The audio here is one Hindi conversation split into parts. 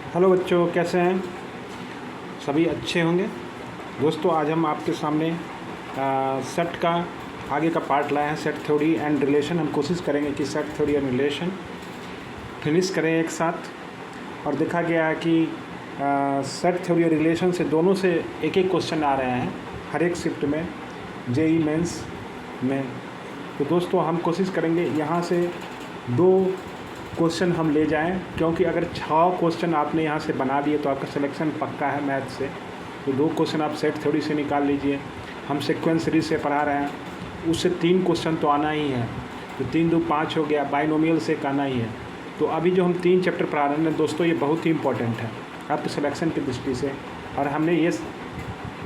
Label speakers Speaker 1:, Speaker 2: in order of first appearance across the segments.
Speaker 1: हेलो बच्चों, कैसे हैं? सभी अच्छे होंगे। दोस्तों, आज हम आपके सामने सेट का आगे का पार्ट लाए हैं, सेट थ्योरी एंड रिलेशन। हम कोशिश करेंगे कि set theory and relation finish करें एक साथ। और देखा गया है कि सेट थ्योरी और रिलेशन से दोनों से एक एक क्वेश्चन आ रहे हैं हर एक शिफ्ट में, जेई मेंस में। तो दोस्तों, हम कोशिश करेंगे यहाँ से 2 क्वेश्चन हम ले जाएं, क्योंकि अगर 6 क्वेश्चन आपने यहाँ से बना दिए तो आपका सिलेक्शन पक्का है मैथ से। तो 2 क्वेश्चन आप सेट थ्योरी से निकाल लीजिए। हम सीक्वेंस सीरीज से पढ़ा रहे हैं, उससे 3 क्वेश्चन तो आना ही है। तो 3 2 5 हो गया। बाइनोमियल से एक आना ही है। तो अभी जो हम 3 चैप्टर पढ़ा रहे हैं दोस्तों, ये बहुत ही इंपॉर्टेंट है आपके सिलेक्शन की दृष्टि से। और हमने ये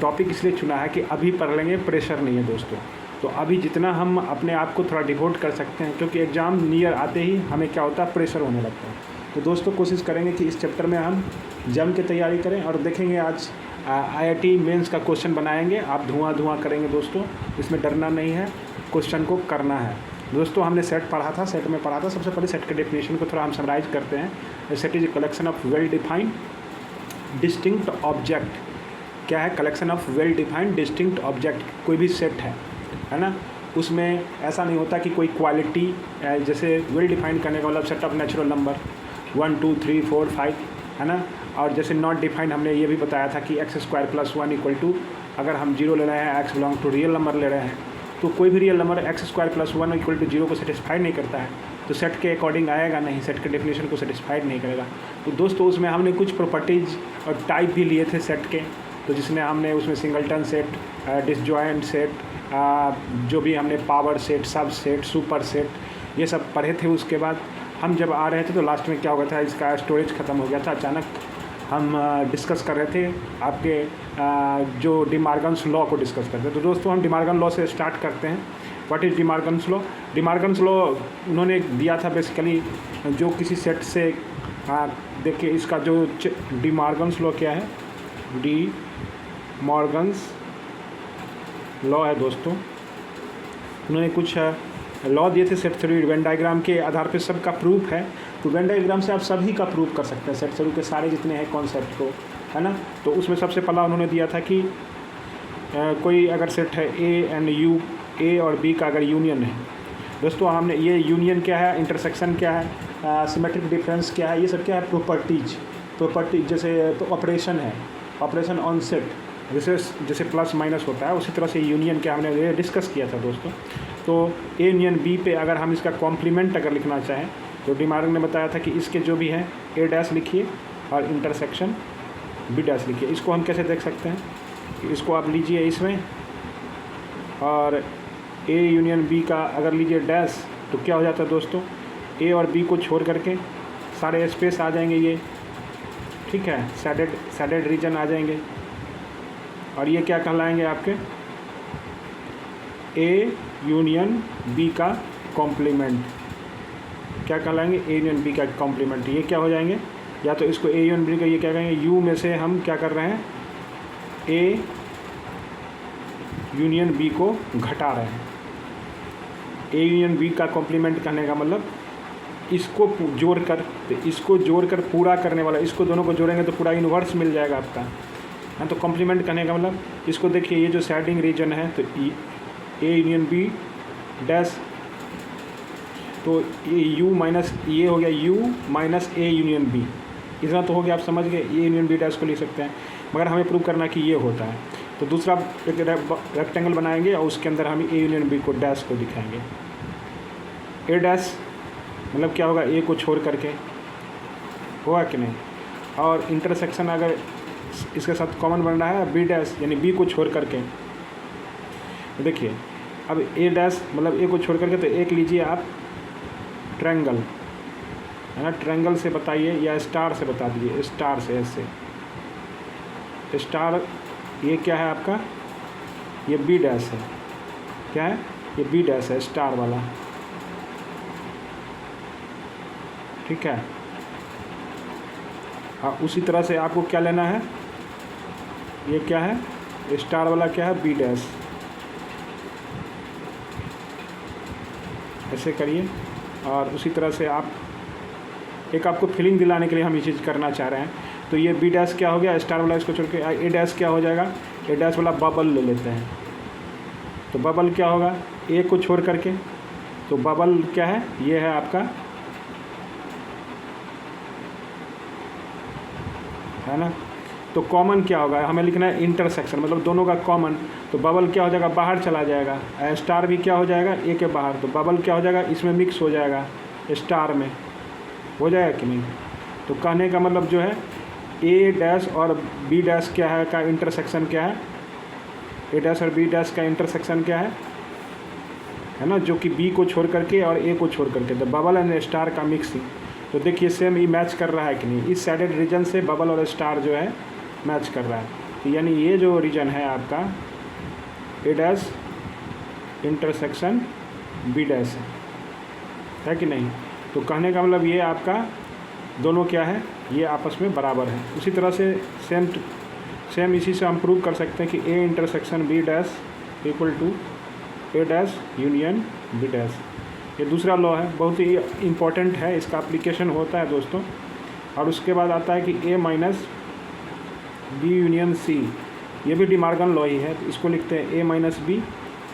Speaker 1: टॉपिक इसलिए चुना है कि अभी पढ़ लेंगे, प्रेशर नहीं है दोस्तों। तो अभी जितना हम अपने आप को थोड़ा डिवोट कर सकते हैं, क्योंकि एग्ज़ाम नियर आते ही हमें क्या होता है, प्रेशर होने लगता है। तो दोस्तों, कोशिश करेंगे कि इस चैप्टर में हम जम के तैयारी करें। और देखेंगे आज आईआईटी मेंस का क्वेश्चन बनाएंगे। आप धुआं करेंगे दोस्तों, इसमें डरना नहीं है, क्वेश्चन को करना है। दोस्तों, हमने सेट पढ़ा था, सेट में पढ़ा था। सबसे पहले सेट के डेफिनेशन को थोड़ा हम समराइज करते हैं। Set is a collection of well defined distinct object. क्या है? Collection of well defined distinct object. कोई भी सेट है ना, उसमें ऐसा नहीं होता कि कोई क्वालिटी, जैसे वेल डिफाइंड करने का मतलब सेट ऑफ नेचुरल नंबर 1 2 3 4 5, है ना। और जैसे नॉट डिफाइंड हमने ये भी बताया था कि x² + 1 = अगर हम 0 ले रहे हैं, x belong to real number ले रहे हैं, तो कोई भी रियल नंबर x² + 1 = 0 को सेटिस्फाइड नहीं करता है, तो सेट के अकॉर्डिंग आएगा नहीं, सेट के डेफिनेशन को सेटिस्फाइड नहीं करेगा। तो दोस्तों, उसमें हमने कुछ प्रॉपर्टीज़ और टाइप भी लिए थे सेट के। तो जिसमें हमने उसमें सिंगलटन सेट, डिसजॉइंट सेट, जो भी हमने पावर सेट, सब सेट, सुपर सेट, ये सब पढ़े थे। उसके बाद हम जब आ रहे थे तो लास्ट में क्या हो गया था, इसका स्टोरेज ख़त्म हो गया था। अचानक हम डिस्कस कर रहे थे आपके जो डिमार्गन्स लॉ को डिस्कस करते हैं। तो दोस्तों, हम डिमार्गन लॉ से स्टार्ट करते हैं। What is De Morgan's law? De Morgan's law उन्होंने दिया था बेसिकली, जो किसी सेट से देखिए, इसका जो डिमार्गन्स लॉ क्या है, डी मॉर्गन्स लॉ है दोस्तों। उन्होंने कुछ लॉ दिए थे सेट थ्योरी वेन डायग्राम के आधार पे, सबका प्रूफ है। तो वेन डायग्राम से आप सभी का प्रूफ कर सकते हैं, सेट थ्योरी के सारे जितने हैं कॉन्सेप्ट को, है ना। तो उसमें सबसे पहला उन्होंने दिया था कि कोई अगर सेट है ए एंड यू, ए और बी का अगर यूनियन है दोस्तों, हमने ये यूनियन क्या है, इंटरसेक्शन क्या है, सिमेट्रिक डिफरेंस क्या है, ये सब क्या है, प्रॉपर्टीज। जैसे तो ऑपरेशन है, ऑपरेशन ऑन सेट, जैसे प्लस माइनस होता है, उसी तरह से यूनियन क्या हमने डिस्कस किया था दोस्तों। तो ए यूनियन बी पे अगर हम इसका कॉम्प्लीमेंट अगर लिखना चाहें, तो डिमार्गन ने बताया था कि इसके जो भी हैं ए डैश लिखिए और इंटरसेक्शन बी डैश लिखिए। इसको हम कैसे देख सकते हैं कि इसको आप लीजिए इसमें, और ए यूनियन बी का अगर लीजिए डैश, तो क्या हो जाता है दोस्तों, ए और बी को छोड़ करके सारे स्पेस आ जाएंगे ये, ठीक है, सैडेड रीजन आ जाएंगे। और ये क्या कहलाएंगे आपके, ए यूनियन बी का कॉम्प्लीमेंट। क्या कहलाएंगे, ए यूनियन बी का कॉम्प्लीमेंट। ये क्या हो जाएंगे, या तो इसको ए यूनियन बी का ये क्या कहेंगे, यू में से हम क्या कर रहे हैं, ए यूनियन बी को घटा रहे हैं। ए यूनियन बी का कॉम्प्लीमेंट कहने का मतलब इसको जोड़कर, तो इसको जोड़कर पूरा करने वाला, इसको दोनों को जोड़ेंगे तो पूरा इन्वर्स मिल जाएगा आपका। हाँ, तो कॉम्प्लीमेंट करने का मतलब इसको देखिए, ये जो सैडिंग रीजन है, तो ए यूनियन बी डैश, तो ये यू माइनस, ये हो गया U minus A union B, इतना तो हो गया, आप समझ गए। ए यूनियन बी डैश को लिख सकते हैं, मगर हमें प्रूव करना कि ये होता है। तो दूसरा एक रेक्टेंगल बनाएंगे और उसके अंदर हम ए यूनियन बी को डैश को दिखाएंगे। ए डैश मतलब क्या होगा, ए को छोड़ करके, होगा कि नहीं। और इंटरसेक्शन अगर इसके साथ कॉमन बनना है बी डैश, यानी बी को छोड़ करके। देखिए, अब ए डैश मतलब ए को छोड़ करके, तो एक लीजिए आप ट्रायंगल, है ना, ट्रायंगल से बताइए या स्टार से बता दीजिए, स्टार से, ऐसे स्टार। ये क्या है आपका, ये बी डैश है, क्या है, ये बी डैश है, स्टार वाला, ठीक है। हाँ, उसी तरह से आपको क्या लेना है, ये क्या है, स्टार वाला क्या है, बी डैश, ऐसे करिए। और उसी तरह से आप एक आपको फीलिंग दिलाने के लिए हम ये चीज़ करना चाह रहे हैं। तो ये बी डैश क्या हो गया, स्टार वाला इसको छोड़ के ए डैश क्या हो जाएगा, ए डैश वाला बबल ले लेते हैं। तो बबल क्या होगा, ए को छोड़ करके, तो बबल क्या है, ये है आपका, है ना। तो कॉमन क्या होगा, हमें लिखना है इंटरसेक्शन, मतलब दोनों का कॉमन। तो बबल क्या हो जाएगा, बाहर चला जाएगा, स्टार भी क्या हो जाएगा, ए के बाहर। तो बबल क्या हो जाएगा, इसमें मिक्स हो जाएगा, स्टार में हो जाएगा कि नहीं। तो कहने का मतलब जो है ए डैश और बी डैश क्या है का इंटरसेक्शन क्या है, ए डैश और बी डैश का इंटरसेक्शन क्या है ना, जो कि बी को छोड़ करके और ए को छोड़ करके, तो बबल एंड स्टार का मिक्सिंग। तो देखिए सेम ये मैच कर रहा है कि नहीं, इस साइडेड रीजन से बबल और स्टार जो है मैच कर रहा है। तो यानी ये जो रीजन है आपका ए डैश इंटरसेक्शन बी डैश है कि नहीं। तो कहने का मतलब ये आपका दोनों क्या है, ये आपस में बराबर है। उसी तरह से सेम इसी से हम प्रूव कर सकते हैं कि A intersection B dash equal to A dash union B dash. ये दूसरा लॉ है, बहुत ही इम्पोर्टेंट है, इसका एप्लीकेशन होता है दोस्तों। और उसके बाद आता है कि ए माइनस बी यूनियन सी, ये भी डिमार्गन लॉ ही है। तो इसको लिखते हैं ए माइनस बी।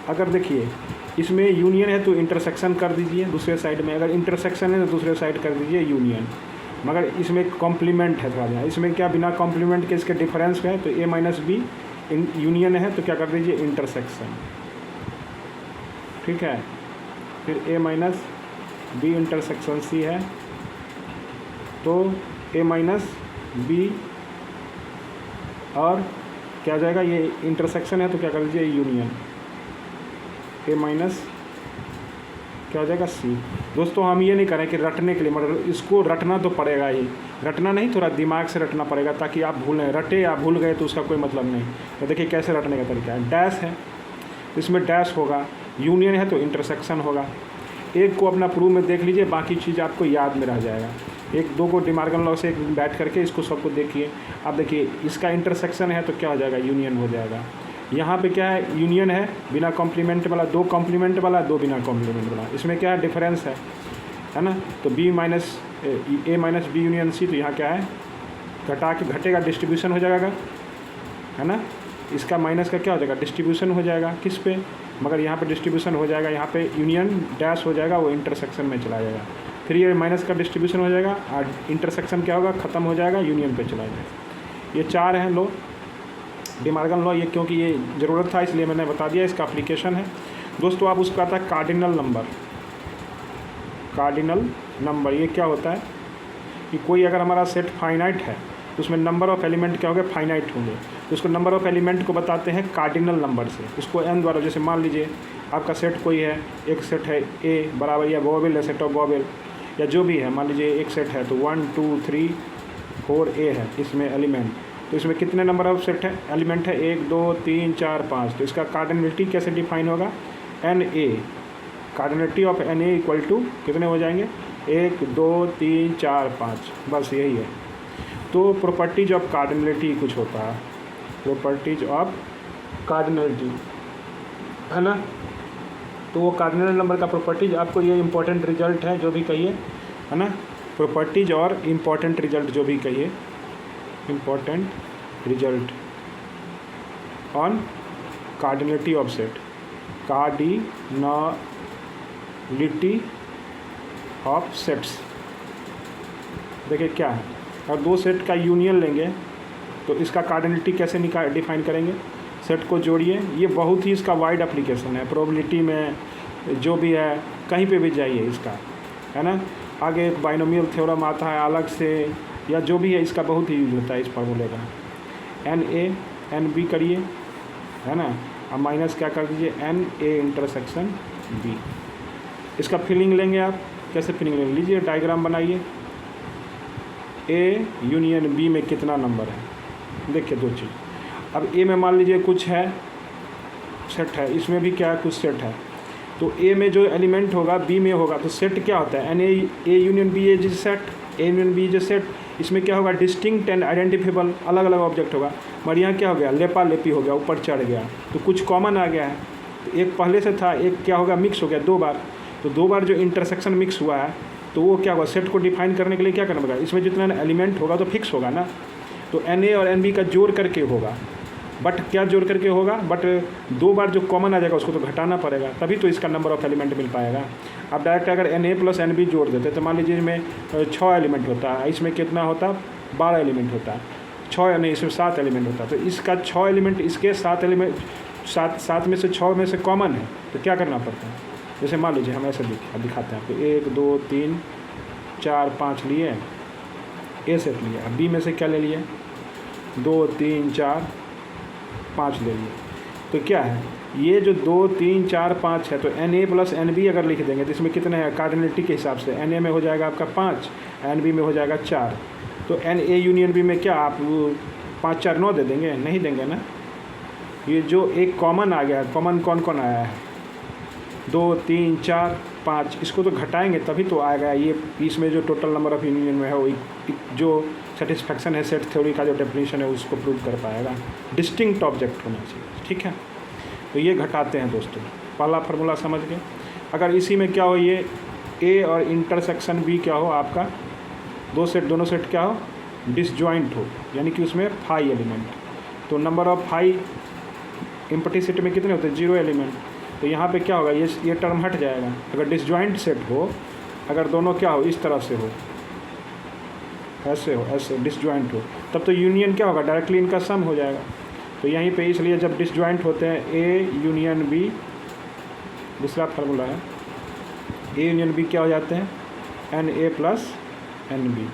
Speaker 1: अगर देखिए इसमें यूनियन है तो इंटरसेक्शन कर दीजिए दूसरे साइड में, अगर इंटरसेक्शन है तो दूसरे साइड कर दीजिए यूनियन। मगर इसमें कॉम्प्लीमेंट है थोड़ा सा, इसमें क्या बिना कॉम्प्लीमेंट के इसके डिफरेंस है। तो ए माइनस बी यूनियन है तो क्या कर दीजिए इंटरसेक्शन, ठीक है। फिर ए माइनस बी इंटरसेक्शन सी है, तो ए माइनस बी और क्या हो जाएगा, ये इंटरसेक्शन है तो क्या कर दीजिए यूनियन, ए माइनस क्या हो जाएगा सी। दोस्तों हम ये नहीं करें कि रटने के लिए, मतलब इसको रटना तो पड़ेगा ही, रटना नहीं थोड़ा दिमाग से रटना पड़ेगा ताकि आप भूलें, रटे या भूल गए तो उसका कोई मतलब नहीं। तो देखिए कैसे रटने का तरीका है, डैश है तो इसमें डैश होगा, यूनियन है तो इंटरसेक्शन होगा। एक को अपना प्रूफ में देख लीजिए, बाकी चीज़ आपको याद में रह जाएगा। एक दो को डिमार्गन लॉ से बैठ करके इसको सबको देखिए। अब देखिए इसका इंटरसेक्शन है तो क्या हो जाएगा, यूनियन हो जाएगा। यहाँ पे क्या है, यूनियन है बिना कॉम्प्लीमेंट वाला, दो कॉम्प्लीमेंट वाला, दो बिना कॉम्प्लीमेंट वाला, इसमें क्या है डिफरेंस है ना। तो बी माइनस ए माइनस बी यूनियन सी, तो यहाँ क्या है घटा के घटेगा, डिस्ट्रीब्यूशन हो जाएगा, है ना। इसका माइनस का क्या हो जाएगा, डिस्ट्रीब्यूशन हो जाएगा किस पे, मगर यहाँ पे डिस्ट्रीब्यूशन हो जाएगा, यहाँ पे यूनियन डैश हो जाएगा, वो इंटरसेक्शन में चला जाएगा। फिर ये माइनस का डिस्ट्रीब्यूशन हो जाएगा और इंटरसेक्शन क्या होगा, ख़त्म हो जाएगा, यूनियन पे चला जाएगा। ये चार हैं लो डिमार्गन लॉ, ये क्योंकि ये ज़रूरत था इसलिए मैंने बता दिया, इसका एप्लीकेशन है दोस्तों। आप उसका आता है कार्डिनल नंबर। कार्डिनल नंबर ये क्या होता है कि कोई अगर हमारा सेट फाइनाइट है तो उसमें नंबर ऑफ़ एलिमेंट क्या होंगे, फाइनाइट होंगे। तो उसको नंबर ऑफ़ एलिमेंट को बताते हैं कार्डिनल नंबर से, उसको n द्वारा। जैसे मान लीजिए आपका सेट कोई है, एक सेट है ए बराबर या बॉबल है, सेट ऑफ बॉबल या जो भी है, मान लीजिए एक सेट है तो 1 2 3 4 ए है इसमें एलिमेंट। तो इसमें कितने नंबर ऑफ सेट है, एलिमेंट है 1 2 3 4 5। तो इसका कार्डिनलिटी कैसे डिफाइन होगा, N A, cardinality of N A equal to कितने हो जाएंगे, 1 2 3 4 5, बस यही है। तो प्रॉपर्टीज ऑफ कार्डिनलिटी कुछ होता है, प्रॉपर्टीज ऑफ कार्डिनलिटी, है ना। तो वो कार्डिनल नंबर का प्रॉपर्टीज आपको, ये इंपॉर्टेंट रिजल्ट है जो भी कहिए, है ना। प्रॉपर्टीज और इम्पॉर्टेंट रिजल्ट जो भी कहिए, important result on cardinality of set, cardinality of sets. देखिए क्या है, और दो सेट का यूनियन लेंगे तो इसका कार्डिनलिटी कैसे डिफाइन करेंगे, सेट को जोड़िए। ये बहुत ही इसका वाइड एप्लीकेशन है, प्रोबेबिलिटी में जो भी है कहीं पे भी जाइए इसका, है ना। आगे एक बाइनोमियल थ्योरम आता है अलग से, या जो भी है इसका बहुत ही यूज होता है इस फार्मूले का। एन ए एन बी करिए, है ना, अब माइनस क्या कर दीजिए, एन ए इंटरसेक्शन बी। इसका फिलिंग लेंगे आप, कैसे फिलिंग लेंगे, लीजिए डायग्राम बनाइए। ए यूनियन बी में कितना नंबर है, देखिए दो चीज़। अब ए में मान लीजिए कुछ है सेट है, इसमें भी क्या है कुछ सेट है। तो ए में जो एलिमेंट होगा बी में होगा, तो सेट क्या होता है, N A union B is set, A union B is set. इसमें क्या होगा, डिस्टिंक्ट एंड आइडेंटिफेबल, अलग अलग ऑब्जेक्ट होगा। मगर यहाँ क्या हो गया, लेपा लेपी हो गया, ऊपर चढ़ गया, तो कुछ कॉमन आ गया है। तो एक पहले से था, एक क्या होगा मिक्स हो गया दो बार। तो दो बार जो इंटरसेक्शन मिक्स हुआ है तो तो वो क्या होगा, सेट को डिफाइन करने के लिए क्या करना पड़ेगा, इसमें जितना एलिमेंट होगा तो फिक्स होगा ना, तो NA और NB का जोड़ करके होगा, बट क्या जोड़ करके होगा, बट 2 बार जो कॉमन आ जाएगा उसको तो घटाना पड़ेगा, तभी तो इसका नंबर ऑफ एलिमेंट मिल पाएगा। अब डायरेक्ट अगर NA + NB जोड़ देते तो मान लीजिए इसमें 6 एलिमेंट होता है, इसमें कितना होता, 12 एलिमेंट होता है, 6 नहीं इसमें 7 एलिमेंट होता है, तो इसका 6 एलिमेंट इसके 7 एलिमेंट 7 में से 6 में से कॉमन है, तो क्या करना पड़ता है, जैसे मान लीजिए हम ऐसे दिखाते हैं आपको, 1 2 3 4 5 लिए, ए सेट लिया, अब बी में से क्या ले लिए, 2 3 4 5 ले लिए, तो क्या है ये जो 2 3 4 5 है, तो NA + NB अगर लिख देंगे तो इसमें कितने हैं, कार्डिनलिटी के हिसाब से NA में हो जाएगा आपका 5, NB में हो जाएगा 4, तो NA यूनियन B में क्या आप 5 4 9 दे देंगे, नहीं देंगे ना। ये जो एक कॉमन आ गया, कॉमन कौन कौन आया है, 2 3 4 5, इसको तो घटाएंगे तभी तो आएगा ये, इसमें जो टोटल नंबर ऑफ यूनियन में है वो जो सेटिस्फैक्शन है सेट थ्योरी का जो डेफिनेशन है उसको प्रूव कर पाएगा, डिस्टिंक्ट ऑब्जेक्ट होना चाहिए, ठीक है। तो ये घटाते हैं दोस्तों, पहला फार्मूला समझ गए। अगर इसी में क्या हो, ये A और इंटरसेक्शन B क्या हो आपका, दोनों सेट क्या हो, डिसजॉइंट हो, यानी कि उसमें 5 एलिमेंट, तो नंबर ऑफ 5 एम्प्टी सेट में कितने होते हैं, 0 एलिमेंट, तो यहाँ पे क्या होगा, ये टर्म हट जाएगा। अगर डिसजॉइंट सेट हो, अगर दोनों क्या हो, इस तरह से हो, ऐसे हो, ऐसे डिसजॉइंट हो, तब तो यूनियन क्या होगा, डायरेक्टली इनका सम हो जाएगा। तो यहीं पे इसलिए जब डिसजॉइंट होते हैं A यूनियन B, दूसरा फार्मूला है, A यूनियन B क्या हो जाते हैं, NA + NB,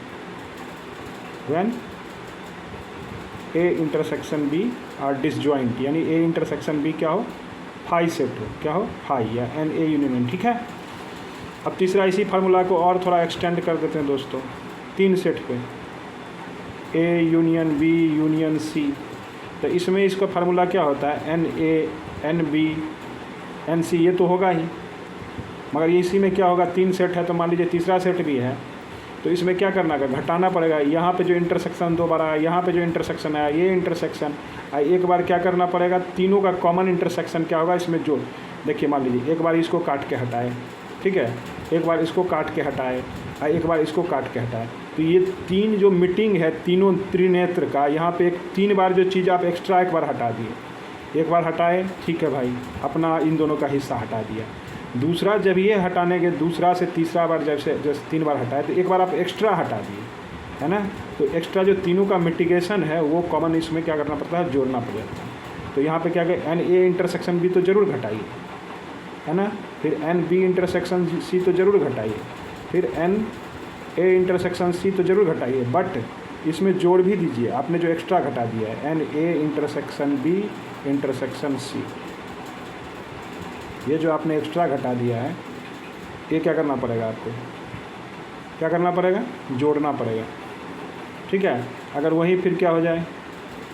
Speaker 1: when A intersection B और डिसजॉइंट, यानी A इंटरसेक्शन B क्या हो, 5 सेट हो, क्या हो 5, या NA यूनियन, ठीक है। अब तीसरा इसी फार्मूला को और थोड़ा एक्सटेंड कर देते हैं दोस्तों, 3 सेट पे, A union B union C, तो इसमें इसका फार्मूला क्या होता है, NA NB NC, ये तो होगा ही, मगर इसी में क्या होगा, 3 सेट है, तो मान लीजिए तीसरा सेट भी है, तो इसमें क्या करना है, घटाना पड़ेगा। यहाँ पे जो इंटरसेक्शन 2 बार आया, यहाँ पे जो इंटरसेक्शन आया, ये इंटरसेक्शन एक बार क्या करना पड़ेगा, तीनों का कॉमन इंटरसेक्शन क्या होगा इसमें जोड़, देखिए मान लीजिए एक बार इसको काट के हटाए, ठीक है, एक बार इसको काट के हटाए, एक बार इसको काट के हटाए, तो ये 3 जो मीटिंग है तीनों त्रिनेत्र का, यहाँ पे 3 बार जो चीज़ आप एक्स्ट्रा एक बार हटा दिए, एक बार हटाए, ठीक है भाई, अपना इन दोनों का हिस्सा हटा दिया। दूसरा जब ये हटाने के दूसरा से तीसरा बार जैसे 3 बार हटाए, तो एक बार आप एक्स्ट्रा हटा दिए, है ना, तो एक्स्ट्रा जो तीनों का मिटिगेशन है वो कॉमन इसमें क्या करना पड़ता है, जोड़ना पड़ जाता है। तो यहाँ पे क्या करें, NA इंटरसेक्शन B तो ज़रूर घटाइए, है ना, फिर NB इंटरसेक्शन C तो ज़रूर घटाइए, फिर NA इंटरसेक्शन C तो ज़रूर घटाइए, बट इसमें जोड़ भी दीजिए, आपने जो एक्स्ट्रा घटा दिया है, NA intersection B intersection C, ये जो आपने एक्स्ट्रा घटा दिया है, ये क्या करना पड़ेगा आपको, क्या करना पड़ेगा, जोड़ना पड़ेगा, ठीक है। अगर वही फिर क्या हो जाए,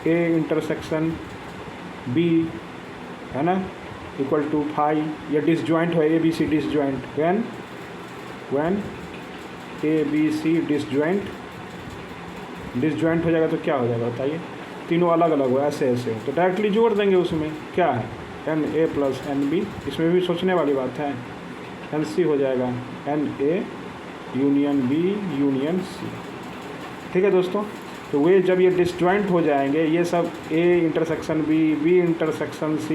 Speaker 1: A इंटरसेक्शन B, है ना, इक्वल टू 5, या डिसजॉइंट हो, ABC disjoint, when ABC disjoint हो जाएगा तो क्या हो जाएगा बताइए, तीनों अलग अलग हो, ऐसे ऐसे हो, तो डायरेक्टली जोड़ देंगे, उसमें क्या है, NA + NB, इसमें भी सोचने वाली बात है, NC हो जाएगा NA union B union C, ठीक है दोस्तों। तो वे जब ये डिसजॉइंट हो जाएंगे, ये सब A intersection B intersection C,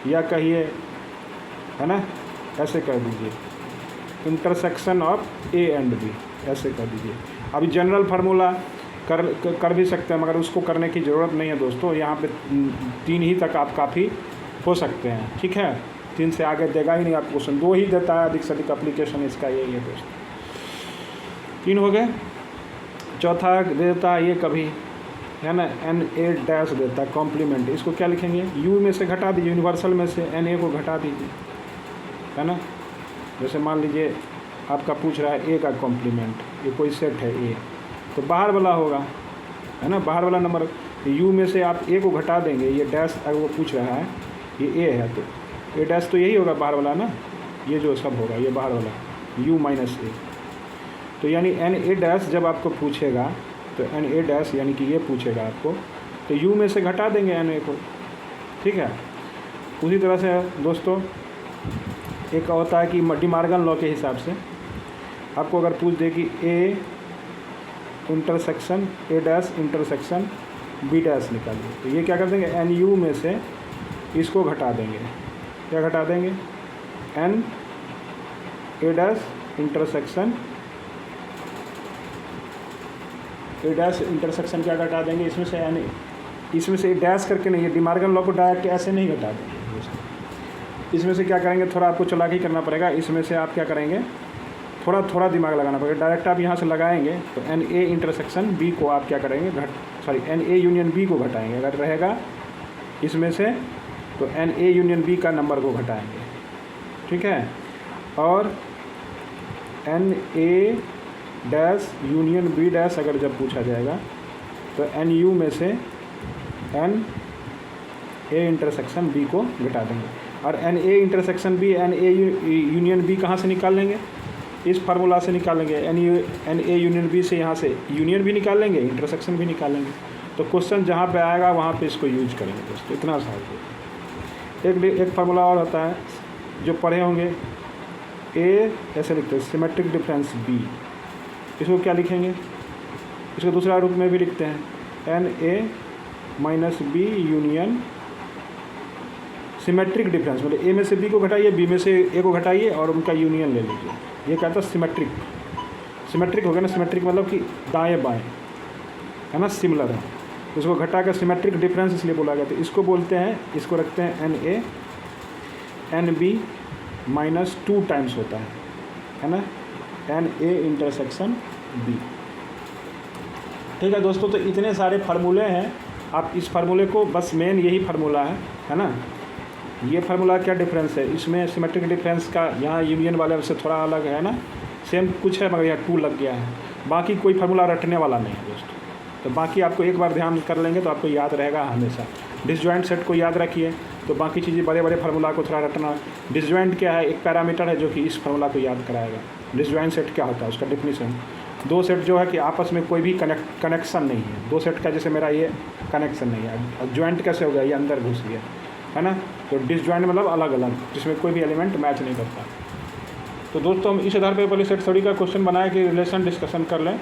Speaker 1: या कहिए, है ना, ऐसे कर दीजिए, intersection of A and B, ऐसे कर दीजिए। अभी जनरल फार्मूला कर भी सकते हैं, मगर उसको करने की ज़रूरत नहीं है दोस्तों, यहाँ पे 3 ही तक आप काफ़ी हो सकते हैं, ठीक है, 3 से आगे देगा ही नहीं आपको क्वेश्चन, 2 ही देता है अधिक से अधिक, एप्लीकेशन इसका यही है दोस्तों। 3 हो गए, चौथा देता है ये कभी, है ना, NA- देता है कॉम्प्लीमेंट, इसको क्या लिखेंगे, U में से घटा दीजिए, यूनिवर्सल में से NA को घटा दीजिए, है ना। जैसे मान लीजिए आपका पूछ रहा है A का कॉम्प्लीमेंट, ये कोई सेट है A, तो बाहर वाला होगा, है ना, बाहर वाला नंबर, U में से आप A को घटा देंगे, ये डैश अगर वो पूछ रहा है, ये A है तो A' तो यही होगा बाहर वाला ना, ये जो सब होगा ये बाहर वाला U - A, तो यानी NA' जब आपको पूछेगा तो NA' यानी कि ये पूछेगा आपको, तो U में से घटा देंगे NA को, ठीक है। उसी तरह से दोस्तों एक होता है कि डी मॉर्गन लॉ के हिसाब से आपको अगर पूछ दे कि A intersection A dash intersection B dash निकालिए, तो ये क्या कर देंगे, एन यू में से इसको घटा देंगे। क्या घटा देंगे, N A dash intersection A dash intersection क्या घटा देंगे, इसमें से एन, इसमें से डैश करके नहीं, ये डिमार्गन लॉ को डायरेक्ट ऐसे नहीं घटा देंगे। इसमें से क्या करेंगे, थोड़ा आपको चालाकी करना पड़ेगा। इसमें से आप क्या करेंगे, थोड़ा थोड़ा दिमाग लगाना पड़ेगा। डायरेक्ट आप यहाँ से लगाएंगे तो एन ए इंटरसेक्शन बी को आप क्या करेंगे, एन ए यूनियन बी को घटाएंगे। अगर रहेगा इसमें से तो एन ए यूनियन बी का नंबर को घटाएंगे, ठीक है। और N A dash union B dash अगर जब पूछा जाएगा तो एन यू में से एन ए इंटरसेक्शन बी को घटा देंगे। और N A intersection B N A union B कहाँ से निकाल लेंगे, इस फार्मूला से निकाल लेंगे। एन ए यूनियन बी से यहाँ से यूनियन भी निकाल लेंगे, इंटरसेक्शन भी निकाल लेंगे। तो क्वेश्चन जहाँ पे आएगा वहाँ पे इसको यूज करेंगे दोस्तों, इतना सारा। एक फार्मूला और होता है जो पढ़े होंगे, ए ऐसे लिखते हैं सिमेट्रिक डिफरेंस बी, इसको क्या लिखेंगे, इसको दूसरा रूप में भी लिखते हैं N A minus B union symmetric difference, मतलब ए में से बी को घटाइए, बी में से ए को घटाइए और उनका यूनियन ले लीजिए। ये कहता है सिमेट्रिक। सिमेट्रिक हो गया ना, सिमेट्रिक मतलब कि दाएं बाएं, है ना, सिमिलर है। इसको घटा कर सिमेट्रिक डिफरेंस इसलिए बोला गया। तो इसको बोलते हैं, इसको रखते हैं N A, N B minus 2 times होता है ना, एन ए इंटरसेक्शन बी। ठीक है दोस्तों, तो इतने सारे फार्मूले हैं। आप इस फार्मूले को, बस मेन यही फार्मूला है ना। ये फार्मूला क्या डिफरेंस है, इसमें सिमेट्रिक डिफरेंस का यहाँ यूनियन वाले से थोड़ा अलग है ना, सेम कुछ है मगर यहाँ 2 लग गया है। बाकी कोई फार्मूला रटने वाला नहीं है दोस्तों। तो बाकी आपको एक बार ध्यान कर लेंगे तो आपको याद रहेगा हमेशा। डिसजॉइंट सेट को याद रखिए, तो बाकी चीज़ें बड़े बड़े फार्मूला को थोड़ा रटना। डिसजॉइंट क्या है, एक पैरामीटर है जो कि इस फार्मूला को याद कराएगा। डिसजॉइंट सेट क्या होता है, उसका डेफिनेशन, 2 सेट जो है कि आपस में कोई भी कनेक्शन नहीं है। 2 सेट का जैसे मेरा ये कनेक्शन नहीं है, ज्वाइंट कैसे हो गया, ये अंदर घुस गया, है ना। तो डिसजॉइंट मतलब अलग अलग, जिसमें कोई भी एलिमेंट मैच नहीं करता। तो दोस्तों हम इस आधार पर पहले सेट थ्योरी का क्वेश्चन बनाए कि रिलेशन डिस्कशन कर लें।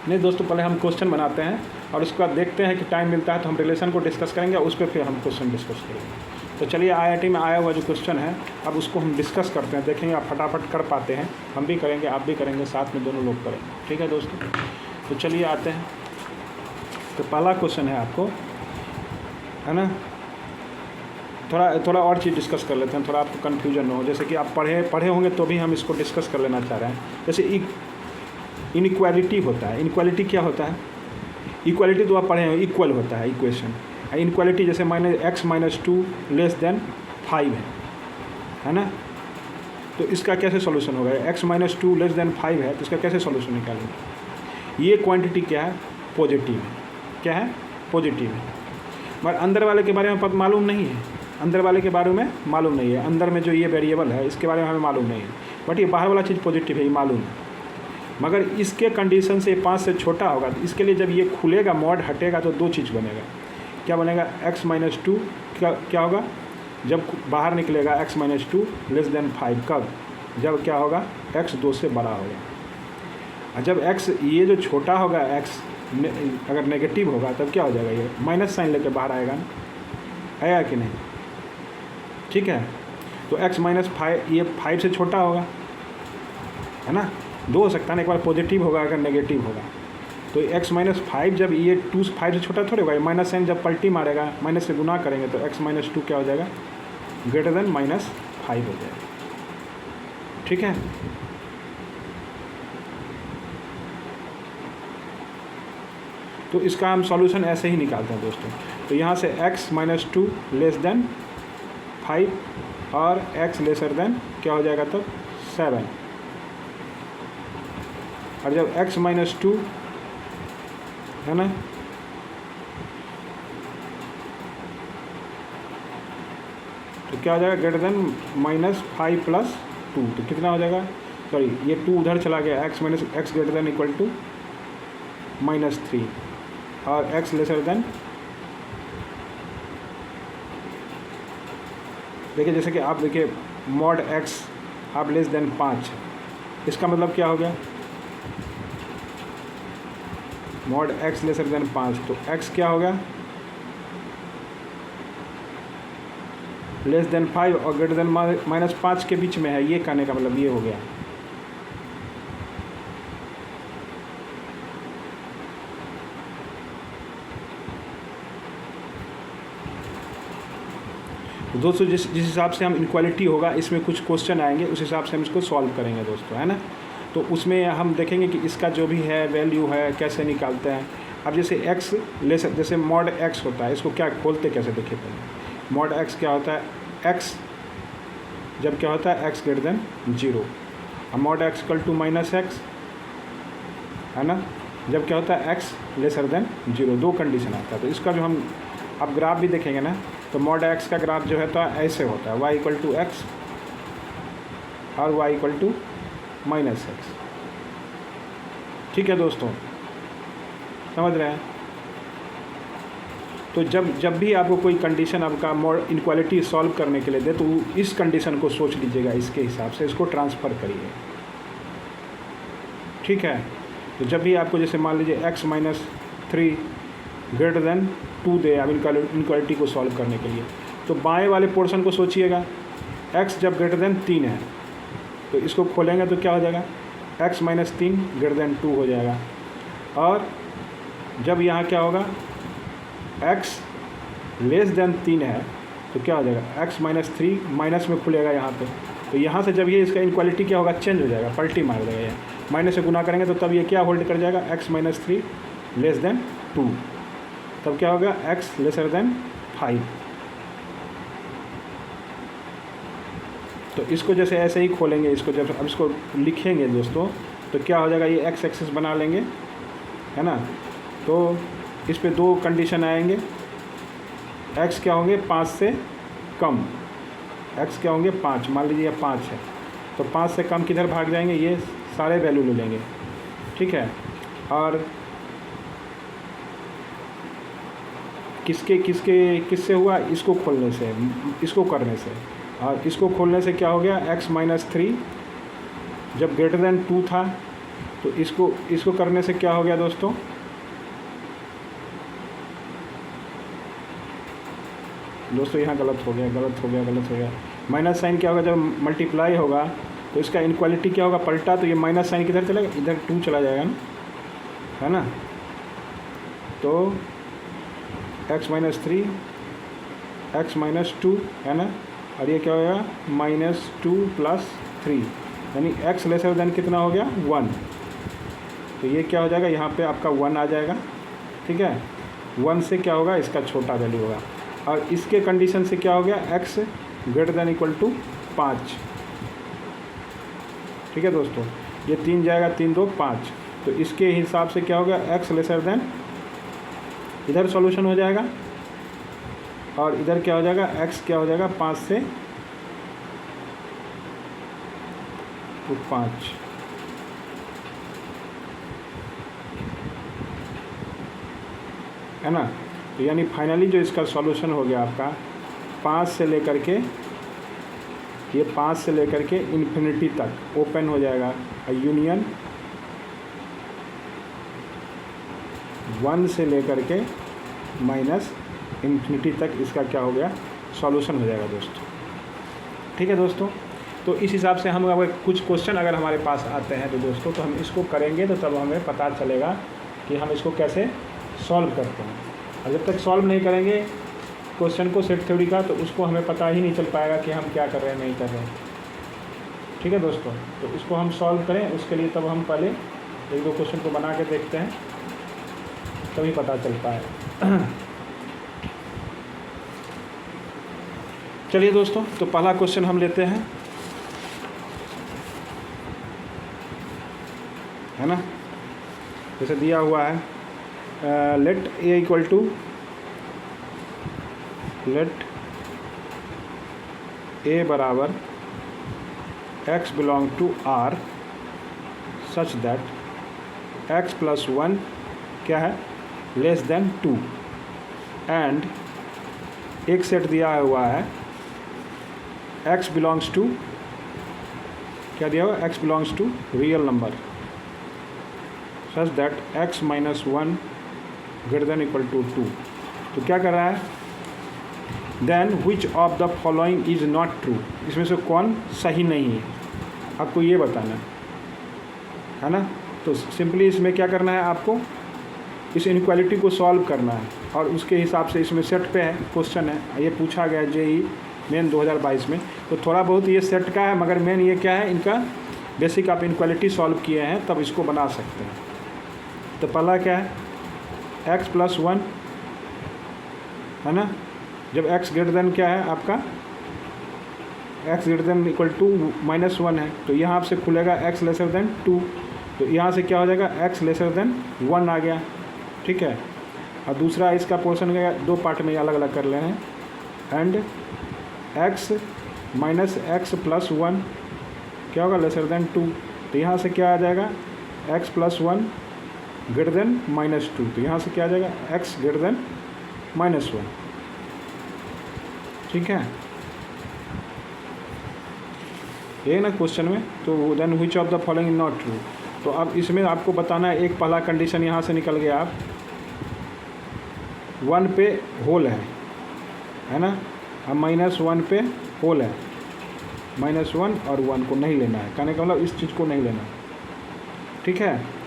Speaker 1: नहीं दोस्तों, पहले हम क्वेश्चन बनाते हैं और उसके बाद देखते हैं कि टाइम मिलता है तो हम रिलेशन को डिस्कस करेंगे, उस पर फिर हम क्वेश्चन डिस्कस करेंगे। तो चलिए IIT में आया हुआ जो क्वेश्चन है अब उसको हम डिस्कस करते हैं, देखेंगे आप फटाफट कर पाते हैं। हम भी करेंगे, आप भी करेंगे, साथ में दोनों लोग करेंगे, ठीक है दोस्तों। तो चलिए आते हैं। तो पहला क्वेश्चन है आपको, है ना, थोड़ा और चीज़ डिस्कस कर लेते हैं, थोड़ा आपको कन्फ्यूजन हो। जैसे कि आप पढ़े होंगे तो भी हम इसको डिस्कस कर लेना चाह रहे हैं। जैसे इनइक्वालिटी होता है। इनइक्वालिटी क्या होता है, इक्वालिटी तो आप पढ़े हैं, इक्वल होता है इक्वेशन। इनइक्वालिटी जैसे x - 2 लेस देन 5 है ना। तो इसका कैसे सॉल्यूशन होगा, x - 2 लेस देन 5 है तो इसका कैसे सॉल्यूशन निकालेंगे। ये क्वांटिटी क्या है, पॉजिटिव है। क्या है, पॉजिटिव है। मगर अंदर वाले के बारे में मालूम नहीं है, अंदर वाले के बारे में मालूम नहीं है। अंदर में जो ये वेरिएबल है इसके बारे में हमें मालूम नहीं है, बट ये बाहर वाला चीज़ पॉजिटिव है, ये मालूम है। मगर इसके कंडीशन से 5 से छोटा होगा तो इसके लिए जब ये खुलेगा, मॉड हटेगा तो 2 चीज़ बनेगा। क्या बनेगा, x - 2 क्या होगा, जब बाहर निकलेगा x - 2 लेस देन 5, कब, जब क्या होगा, x 2 से बड़ा होगा। और जब x ये जो छोटा होगा, x अगर नेगेटिव होगा तब क्या हो जाएगा, ये माइनस साइन लेके बाहर आएगा ना, आएगा कि नहीं, ठीक है। तो x - 5 ये 5 से छोटा होगा, है ना। 2 हो सकता है ना, एक बार पॉजिटिव होगा अगर नेगेटिव होगा। तो x - 5 जब ये 2 से 5 से छोटा थोड़े होगा, माइनस साइन जब पलटी मारेगा, माइनस से गुना करेंगे तो x - 2 क्या हो जाएगा, ग्रेटर देन -5 हो जाएगा, ठीक है। तो इसका हम सॉल्यूशन ऐसे ही निकालते हैं दोस्तों। तो यहाँ से x - 2 लेस देन 5 और x लेसर देन क्या हो जाएगा तब 7। और जब x - 2 है ना, तो क्या हो जाएगा, ग्रेटर देन -5 + 2, तो कितना हो जाएगा, सॉरी ये 2 उधर चला गया, x greater than equal to -3 और x लेसर देन, देखिए जैसे कि आप देखिए मॉड x आप लेस देन 5, इसका मतलब क्या हो गया, मॉड x लेसर देन 5, तो x क्या हो गया, लेस देन 5 और ग्रेटर देन -5 के बीच में है, ये कहने का मतलब ये हो गया। दोस्तों जिस हिसाब से हम इनक्वालिटी होगा, इसमें कुछ क्वेश्चन आएंगे, उस हिसाब से हम इसको सॉल्व करेंगे दोस्तों, है ना। तो उसमें हम देखेंगे कि इसका जो भी है वैल्यू है कैसे निकालते हैं। अब जैसे x लेसर, जैसे मॉड x होता है, इसको क्या खोलते कैसे देखिए पहले। मॉड x क्या होता है, x जब क्या होता है x ग्रेटर देन 0, अब mod x equal to -x, है ना, जब क्या होता है x लेसर देन 0, दो कंडीशन आता है। तो इसका जो हम अब ग्राफ भी देखेंगे ना, तो मॉड x का ग्राफ जो है तो ऐसे होता है, y इक्वल टू x और y इक्वल टू -x। ठीक है दोस्तों, समझ रहे हैं। तो जब भी आपको कोई कंडीशन आपका मॉड इनक्वालिटी सॉल्व करने के लिए दे, तो इस कंडीशन को सोच लीजिएगा, इसके हिसाब से इसको ट्रांसफ़र करिए। ठीक है, तो जब भी आपको जैसे मान लीजिए x -3 ग्रेटर देन 2 दे अब इनक्वालिटी को सॉल्व करने के लिए, तो बाएं वाले पोर्शन को सोचिएगा, x जब ग्रेटर देन 3 है तो इसको खोलेंगे तो क्या हो जाएगा, x -3 ग्रेटर देन 2 हो जाएगा। और जब यहाँ क्या होगा, x लेस देन 3 है तो क्या हो जाएगा, x -3 माइनस में खुलेगा यहाँ पे, तो यहाँ से जब ये इसका इनक्वालिटी क्या होगा, चेंज हो जाएगा, पलटी मार देगा, ये माइनस से गुना करेंगे तो तब ये क्या होल्ड कर जाएगा, x -3 लेस देन 2, तब क्या होगा, x लेसर देन 5। तो इसको जैसे ऐसे ही खोलेंगे, इसको जब अब इसको लिखेंगे दोस्तों, तो क्या हो जाएगा, ये x एक्सिस बना लेंगे, है ना। तो इस पे दो कंडीशन आएंगे, x क्या होंगे 5 से कम, x क्या होंगे 5, मान लीजिए 5 है, तो 5 से कम किधर भाग जाएंगे, ये सारे वैल्यू ले लेंगे। ठीक है, और किससे हुआ, इसको खोलने से, इसको करने से, और इसको खोलने से क्या हो गया, x -3 जब ग्रेटर देन 2 था, तो इसको करने से क्या हो गया दोस्तों, यहाँ गलत हो गया, माइनस साइन क्या होगा, जब मल्टीप्लाई होगा तो इसका इनक्वालिटी क्या होगा, पलटा, तो ये माइनस साइन किधर चलेगा, इधर 2 चला जाएगा ना, है ना। तो x -3 x -2 है ना, और ये क्या होगा, -2 + 3, यानी x लेसर देन कितना हो गया, 1, तो ये क्या हो जाएगा, यहाँ पे आपका 1 आ जाएगा। ठीक है, 1 से क्या होगा, इसका छोटा वैल्यू होगा, और इसके कंडीशन से क्या हो गया, x greater than equal to 5। ठीक है दोस्तों, ये 3 जाएगा, 3 2 5, तो इसके हिसाब से क्या हो गया, x लेसर देन, इधर सॉल्यूशन हो जाएगा, और इधर क्या हो जाएगा, x क्या हो जाएगा, 5 से 5, है ना। तो यानी फाइनली जो इसका सॉल्यूशन हो गया आपका 5 से लेकर के, ये 5 से लेकर के इन्फिनिटी तक ओपन हो जाएगा, यूनियन 1 से लेकर के -इन्फिनिटी तक इसका क्या हो गया, सॉल्यूशन हो जाएगा दोस्तों। ठीक है दोस्तों, तो इस हिसाब से हम अगर कुछ क्वेश्चन अगर हमारे पास आते हैं तो दोस्तों, तो हम इसको करेंगे तो तब हमें पता चलेगा कि हम इसको कैसे सॉल्व करते हैं। और जब तक सॉल्व नहीं करेंगे क्वेश्चन को सेट थ्योरी का, तो उसको हमें पता ही नहीं चल पाएगा कि हम क्या कर रहे हैं, नहीं कर रहे हैं। ठीक है दोस्तों, तो इसको हम सॉल्व करें, उसके लिए तब हम पहले 1-2 क्वेश्चन को बना के देखते हैं, तभी पता चल पाएगा। चलिए दोस्तों, तो पहला क्वेश्चन हम लेते हैं, है ना। जैसे दिया हुआ है, let a equal to, let a बराबर x belong to R such that x + 1 क्या है, लेस देन 2, एंड एक सेट दिया हुआ है x बिलोंग्स टू क्या दिया हुआ, x belongs to real number such that x minus 1 greater than equal to 2। तो क्या कर रहा है, then which of the following is not true, इसमें से कौन सही नहीं है, आपको ये बताना है ना। तो सिंपली इसमें क्या करना है, आपको इस इनक्वालिटी को सॉल्व करना है और उसके हिसाब से इसमें सेट पे है क्वेश्चन है, ये पूछा गया जेई मेन 2022 में। तो थोड़ा बहुत ये सेट का है, मगर मेन ये क्या है, इनका बेसिक आप इनक्वालिटी सॉल्व किए हैं तब इसको बना सकते हैं। तो पहला क्या है, x प्लस 1 है ना, जब x ग्रेटर देन क्या है आपका, x greater than equal to minus 1 है, तो यहाँ आपसे खुलेगा x लेसर देन 2, तो यहाँ से क्या हो जाएगा, x लेसर देन 1 आ गया, ठीक है। और दूसरा इसका पोर्शन का दो पार्ट में अलग अलग कर लेना है, and x minus x plus 1 क्या होगा, लेसर देन 2, तो यहाँ से क्या आ जाएगा, x plus 1 greater then minus 2, तो यहाँ से क्या आ जाएगा, x ग्रेटर देन माइनस 1, ठीक है, ये ना क्वेश्चन में। तो then which of the following is not true, तो अब इसमें आपको बताना है, एक पहला कंडीशन यहाँ से निकल गया, आप 1 पे होल है ना, अब माइनस 1 पे होल है, माइनस 1 और 1 को नहीं लेना है, कहने का मतलब इस चीज़ को नहीं लेना, ठीक है।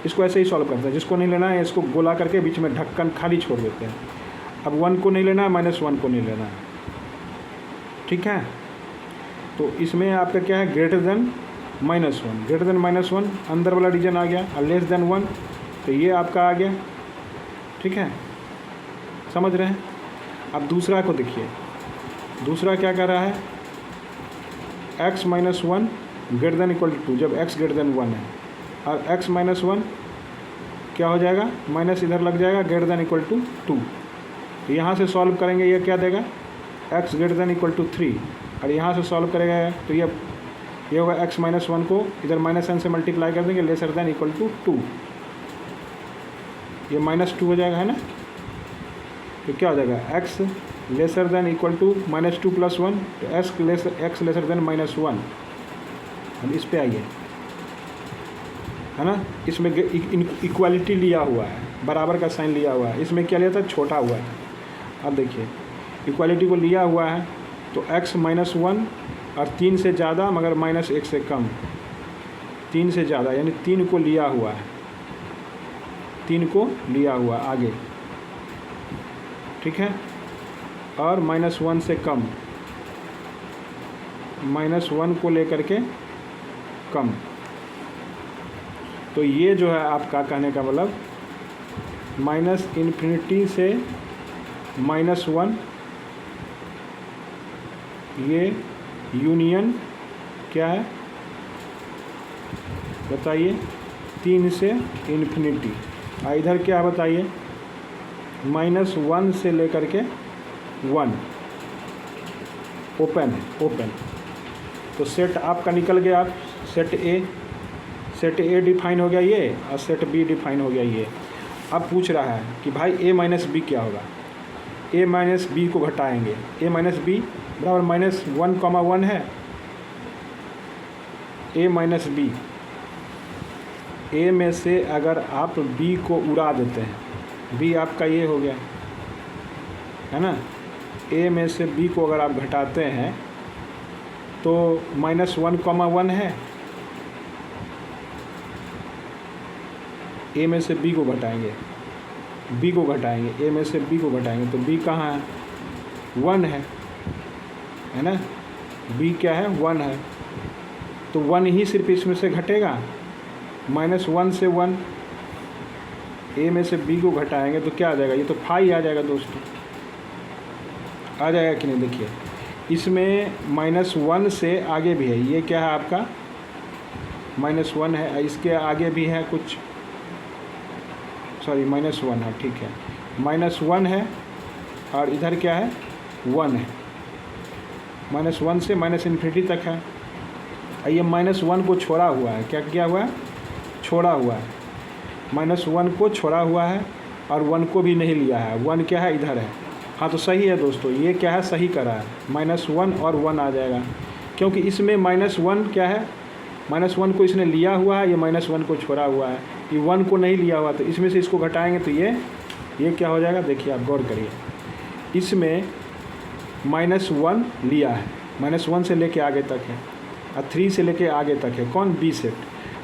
Speaker 1: इसको ऐसे ही सॉल्व करते हैं, जिसको नहीं लेना है इसको गोला करके बीच में ढक्कन खाली छोड़ देते हैं। अब 1 को नहीं लेना है, माइनस 1 को नहीं लेना है, ठीक है। तो इसमें आपका क्या है, greater than minus 1, greater then minus 1 अंदर वाला रीजन आ गया, और लेस देन 1 तो ये आपका आ गया, ठीक है, समझ रहे हैं। अब दूसरा को देखिए, दूसरा क्या कर रहा है, x minus 1 greater than equal to 2, जब x ग्रेटर देन 1 है, और x माइनस 1 क्या हो जाएगा, माइनस इधर लग जाएगा, ग्रेटर देन इक्वल टू 2, तो यहाँ से सॉल्व करेंगे, ये क्या देगा, x greater than equal to 3, और यहाँ से सॉल्व करेगा तो ये होगा x माइनस 1 को इधर माइनस n से मल्टीप्लाई कर देंगे, लेसर देन इक्वल टू 2, ये माइनस 2 हो जाएगा, है ना। तो क्या हो जाएगा, x lesser than equal to minus 2 plus 1, तो x लेसर देन माइनस 1। अब इस पे आइए, है ना, इसमें इक्वालिटी लिया हुआ है, बराबर का साइन लिया हुआ है, इसमें क्या लिया था, छोटा हुआ है। अब देखिए इक्वालिटी को लिया हुआ है, तो x माइनस 1 और 3 से ज़्यादा मगर माइनस 1 से कम, 3 से ज़्यादा यानी 3 को लिया हुआ है, 3 को लिया हुआ आगे, ठीक है, और माइनस 1 से कम, माइनस 1 को लेकर के कम। तो ये जो है आपका कहने का मतलब माइनस इन्फिनिटी से माइनस 1, ये यूनियन क्या है बताइए, 3 से इन्फिनिटी, और इधर क्या बताइए, माइनस 1 से लेकर के 1, ओपन है, ओपन। तो सेट आपका निकल गया, आप सेट ए डिफाइन हो गया ये, और सेट बी डिफाइन हो गया ये। अब पूछ रहा है कि भाई ए माइनस बी क्या होगा, ए माइनस बी को घटाएंगे, ए माइनस बी बराबर माइनस 1,1 है, ए माइनस बी, ए में से अगर आप बी को उड़ा देते हैं, बी आपका ये हो गया, है ना, ए में से बी को अगर आप घटाते हैं तो माइनस 1,1 है, ए में से बी को घटाएंगे, बी को घटाएंगे, ए में से बी को घटाएंगे, तो बी कहाँ है, 1 है ना, बी क्या है, 1 है, तो 1 ही सिर्फ इसमें से घटेगा, माइनस 1 से 1, ए में से बी को घटाएंगे तो क्या आ जाएगा, ये तो 5 आ जाएगा दोस्तों, आ जाएगा कि नहीं। देखिए इसमें माइनस 1 से आगे भी है, ये क्या है आपका माइनस 1 है, इसके आगे भी है कुछ, सॉरी माइनस 1 है, ठीक है, माइनस 1 है, और इधर क्या है 1 है, माइनस 1 से माइनस इन्फिनिटी तक है, ये माइनस 1 को छोड़ा हुआ है, क्या किया हुआ है, छोड़ा हुआ है, माइनस 1 को छोड़ा हुआ है, और 1 को भी नहीं लिया है, 1 क्या है इधर है, हाँ तो सही है दोस्तों, ये क्या है, सही करा है, माइनस 1 और 1 आ जाएगा, क्योंकि इसमें माइनस 1 क्या है, -1 को इसने लिया हुआ है, ये -1 को छोड़ा हुआ है, ये 1 को नहीं लिया हुआ, तो इसमें से इसको घटाएंगे तो ये क्या हो जाएगा, देखिए आप गौर करिए, इसमें -1 लिया है, -1 से लेके आगे तक है और 3 से लेके आगे तक है, कौन, बी सेट,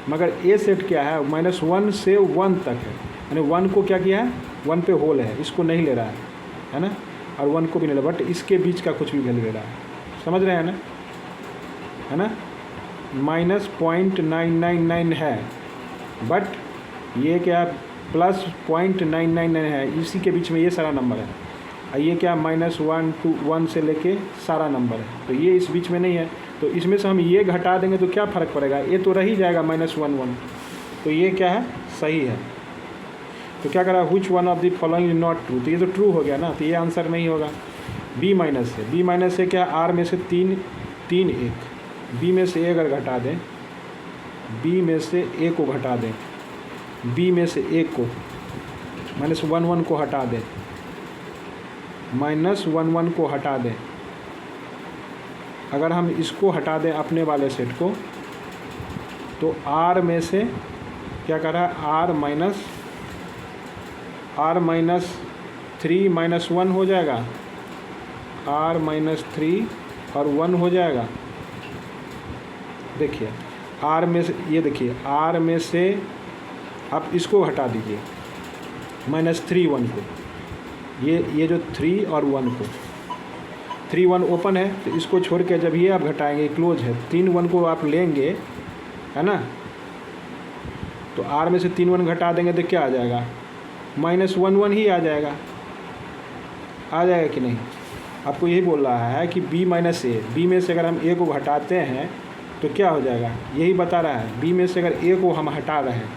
Speaker 1: मगर ए सेट क्या है, -1 से 1 तक है, यानी 1 को क्या किया है, 1 पे होल है, इसको नहीं ले रहा है ना, और 1 को भी नहीं ले, बट इसके बीच का कुछ भी वैल्यू ले रहा है, समझ रहे हैं ना, है ना, -0.999 है, बट ये क्या +0.999 है, इसी के बीच में ये सारा नंबर है, और ये क्या -1 to 1 से लेके सारा नंबर है, तो ये इस बीच में नहीं है, तो इसमें से हम ये घटा देंगे तो क्या फ़र्क पड़ेगा, ये तो रह ही जाएगा -1, तो ये क्या है, सही है। तो क्या करा, which one of the following is not true, तो ये तो ट्रू हो गया ना, तो ये आंसर नहीं होगा। बी माइनस से क्या, आर में से 3 1, बी में से ए अगर घटा दें, बी में से ए को घटा दें, बी में से ए को -1 को हटा दें, -1 को हटा दें, अगर हम इसको हटा दें अपने वाले सेट को, तो आर में से क्या कर रहा है, आर माइनस 3 -1 हो जाएगा, r -3 और 1 हो जाएगा। देखिए r में से, ये देखिए r में से आप इसको हटा दीजिए, -3 1 को, ये जो 3 और 1 को, 3 1 ओपन है, तो इसको छोड़ के जब ये आप घटाएंगे, क्लोज है, 3 1 को आप लेंगे, है ना, तो r में से 3 1 घटा देंगे तो क्या आ जाएगा, -1 ही आ जाएगा कि नहीं। आपको यही बोल रहा है कि b माइनस ए, बी में से अगर हम a को घटाते हैं तो क्या हो जाएगा, यही बता रहा है, b में से अगर a को हम हटा रहे हैं,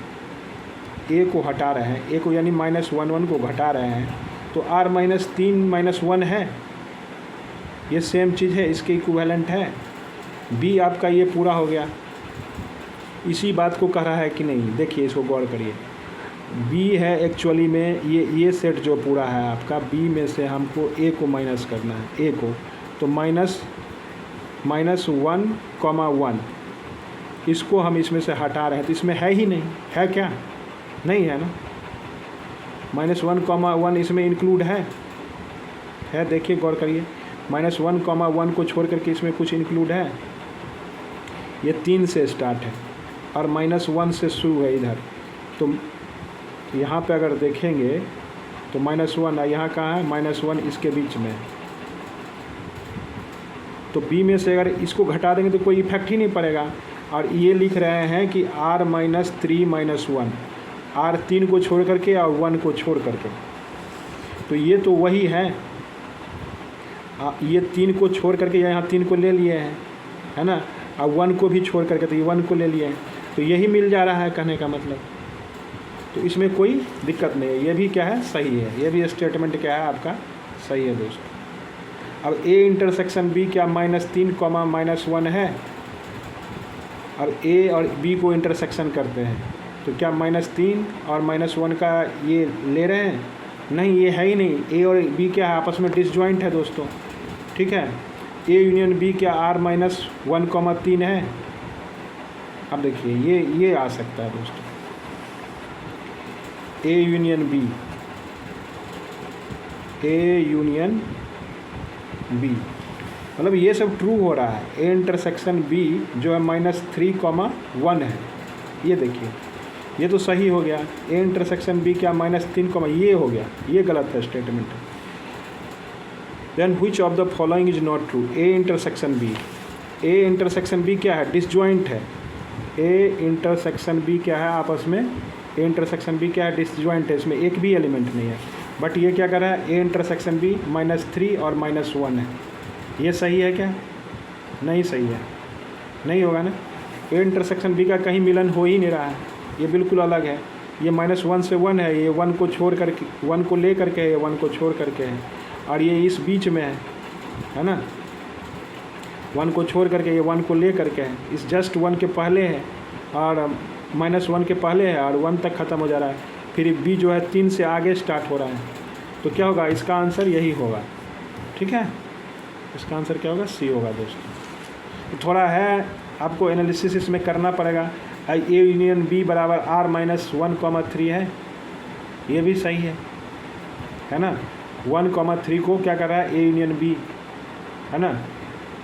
Speaker 1: a को यानी -1 को घटा रहे हैं, तो r -3 -1 है, ये सेम चीज़ है, इसके इक्विवेलेंट है। b आपका ये पूरा हो गया, इसी बात को कह रहा है कि नहीं, देखिए इसको गौर करिए, b है एक्चुअली में ये सेट जो पूरा है आपका, b में से हमको a को माइनस करना है, a को, तो -1, इसको हम इसमें से हटा रहे हैं, तो इसमें है ही नहीं, है क्या, नहीं है ना, -1, इसमें इंक्लूड है, देखिए गौर करिए, -1, को छोड़ करके इसमें कुछ इंक्लूड है, ये 3 से स्टार्ट है और -1 से शुरू है इधर, तो यहाँ पे अगर देखेंगे तो -1 यहाँ कहाँ है, -1 इसके बीच में, तो b में से अगर इसको घटा देंगे तो कोई इफेक्ट ही नहीं पड़ेगा, और ये लिख रहे हैं कि r -3 -1, r 3 को छोड़ करके और 1 को छोड़ करके, तो ये तो वही है, ये 3 को छोड़ करके यहाँ 3 को ले लिए हैं, है ना, और 1 को भी छोड़ करके तो ये 1 को ले लिए हैं, तो यही मिल जा रहा है कहने का मतलब, तो इसमें कोई दिक्कत नहीं है, ये भी क्या है, सही है, ये भी स्टेटमेंट क्या है आपका, सही है दोस्तों। अब a इंटरसेक्शन b क्या -3, -1 है, अब a और b को इंटरसेक्शन करते हैं, तो क्या -3 और -1 का ये ले रहे हैं, नहीं, ये है ही नहीं, a और b क्या है, आपस में डिसजॉइंट है दोस्तों, ठीक है, a यूनियन b क्या r -1, 3 है। अब देखिए ये आ सकता है दोस्तों, A यूनियन B, मतलब ये सब ट्रू हो रहा है, A इंटरसेक्शन B जो है -3, 1 है, ये देखिए ये तो सही हो गया, A इंटरसेक्शन B क्या -3, ये हो गया, ये गलत है statement. Then which of the following is not true, A intersection B क्या है, डिसजॉइंट है, A इंटरसेक्शन B क्या है आपस में, A इंटरसेक्शन B क्या है, डिसजॉइंट है, इसमें एक भी एलिमेंट नहीं है, बट ये क्या कर रहा है, A इंटरसेक्शन B -3 और -1 है, ये सही है क्या, नहीं सही है, नहीं होगा ना, A इंटरसेक्शन B का कहीं मिलन हो ही नहीं रहा है, ये बिल्कुल अलग है, ये -1 से 1 है, ये 1 को छोड़ करके, 1 को ले करके है, 1 को छोड़ करके है, और ये इस बीच में है ना, 1 को छोड़ करके, ये 1 को ले करके है, इस जस्ट 1 के पहले है और -1 के पहले है और 1 तक ख़त्म हो जा रहा है, फिर b जो है 3 से आगे स्टार्ट हो रहा है, तो क्या होगा, इसका आंसर यही होगा, ठीक है, इसका आंसर क्या होगा, C होगा दोस्तों। तो थोड़ा है आपको एनालिसिस इसमें करना पड़ेगा। ए यूनियन बी बराबर आर माइनस 1,3 है, ये भी सही है ना। 1,3 को क्या कर रहा है, ए यूनियन बी, है ना,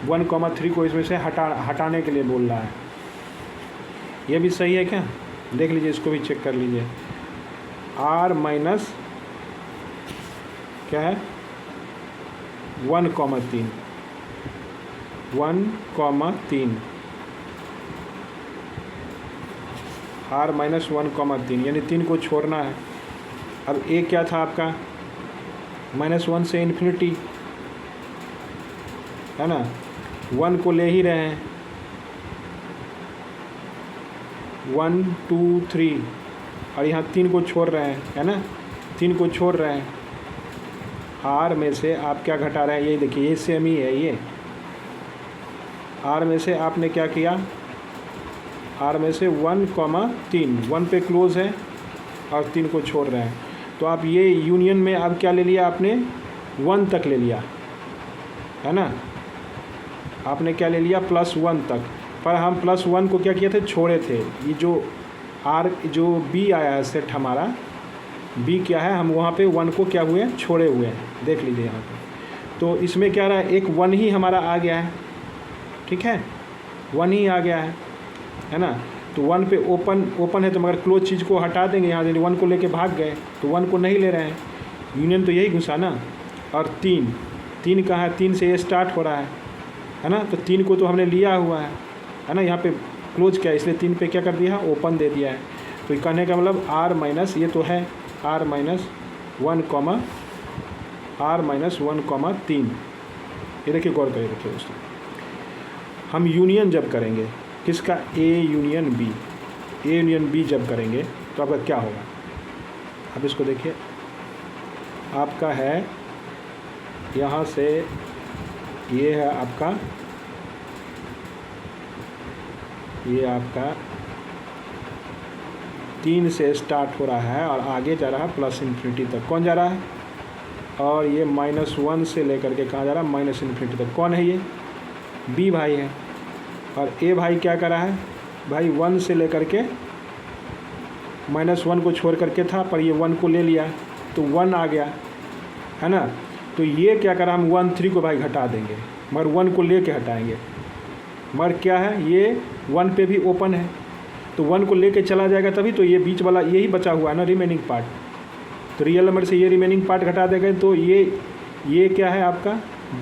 Speaker 1: 1,3 को इसमें से हटाने के लिए बोल रहा है, ये भी सही है क्या? देख लीजिए, इसको भी चेक कर लीजिए। आर माइनस क्या है 1,3, 1,3, आर माइनस 1,3 यानी 3 को छोड़ना है। अब ए क्या था आपका, -1 से इन्फिनिटी, है ना, 1 को ले ही रहे हैं, 1 2 3, और यहाँ 3 को छोड़ रहे हैं, है ना, 3 को छोड़ रहे हैं। आर में से आप क्या घटा रहे हैं, ये देखिए, ये सेम ही है। ये आर में से आपने क्या किया, आर में से 1,3, 1 पे क्लोज है और 3 को छोड़ रहे हैं। तो आप ये यूनियन में अब क्या ले लिया आपने, 1 तक ले लिया, है ना, आपने क्या ले लिया, +1 तक। पर हम +1 को क्या किए थे, छोड़े थे। ये जो आर जो बी आया है सेट हमारा, बी क्या है, हम वहाँ पे 1 को क्या हुए, छोड़े हुए हैं, देख लीजिए यहाँ पे। तो इसमें क्या रहा है, एक 1 ही हमारा आ गया है, ठीक है, 1 ही आ गया है ना। तो 1 पे ओपन है, तो मगर क्लोज चीज़ को हटा देंगे यहाँ से, 1 को लेके भाग गए तो 1 को नहीं ले रहे हैं, यूनियन तो यही घुसा ना। और 3 कहाँ है, 3 से ये स्टार्ट हो रहा है ना, तो 3 को तो हमने लिया हुआ है ना, यहाँ पे क्लोज किया, इसलिए 3 पे क्या कर दिया, ओपन दे दिया है। तो ये कहने का मतलब आर माइनस, ये तो है आर माइनस 1,3। ये देखिए, गौर करिए, देखिए दोस्तों, हम यूनियन जब करेंगे किसका, A union B, A union B जब करेंगे तो आपका क्या होगा, अब इसको देखिए, आपका है यहाँ से, ये है आपका, ये आपका 3 से स्टार्ट हो रहा है और आगे जा रहा है +∞ तक। कौन जा रहा है, और ये -1 से लेकर के कहाँ जा रहा है, -∞ तक। कौन है ये, बी भाई है। और ए भाई क्या कर रहा है भाई, 1 से लेकर के -1 को छोड़ करके था, पर ये 1 को ले लिया तो 1 आ गया, है ना। तो ये क्या करा, हम 1,3 को भाई घटा देंगे, मगर 1 को ले के हटाएंगे, मगर क्या है, ये 1 पे भी ओपन है, तो 1 को लेके चला जाएगा तभी तो ये बीच वाला यही बचा हुआ है ना, रिमेनिंग पार्ट। तो रियल नंबर से ये रिमेनिंग पार्ट घटा देंगे तो ये क्या है आपका,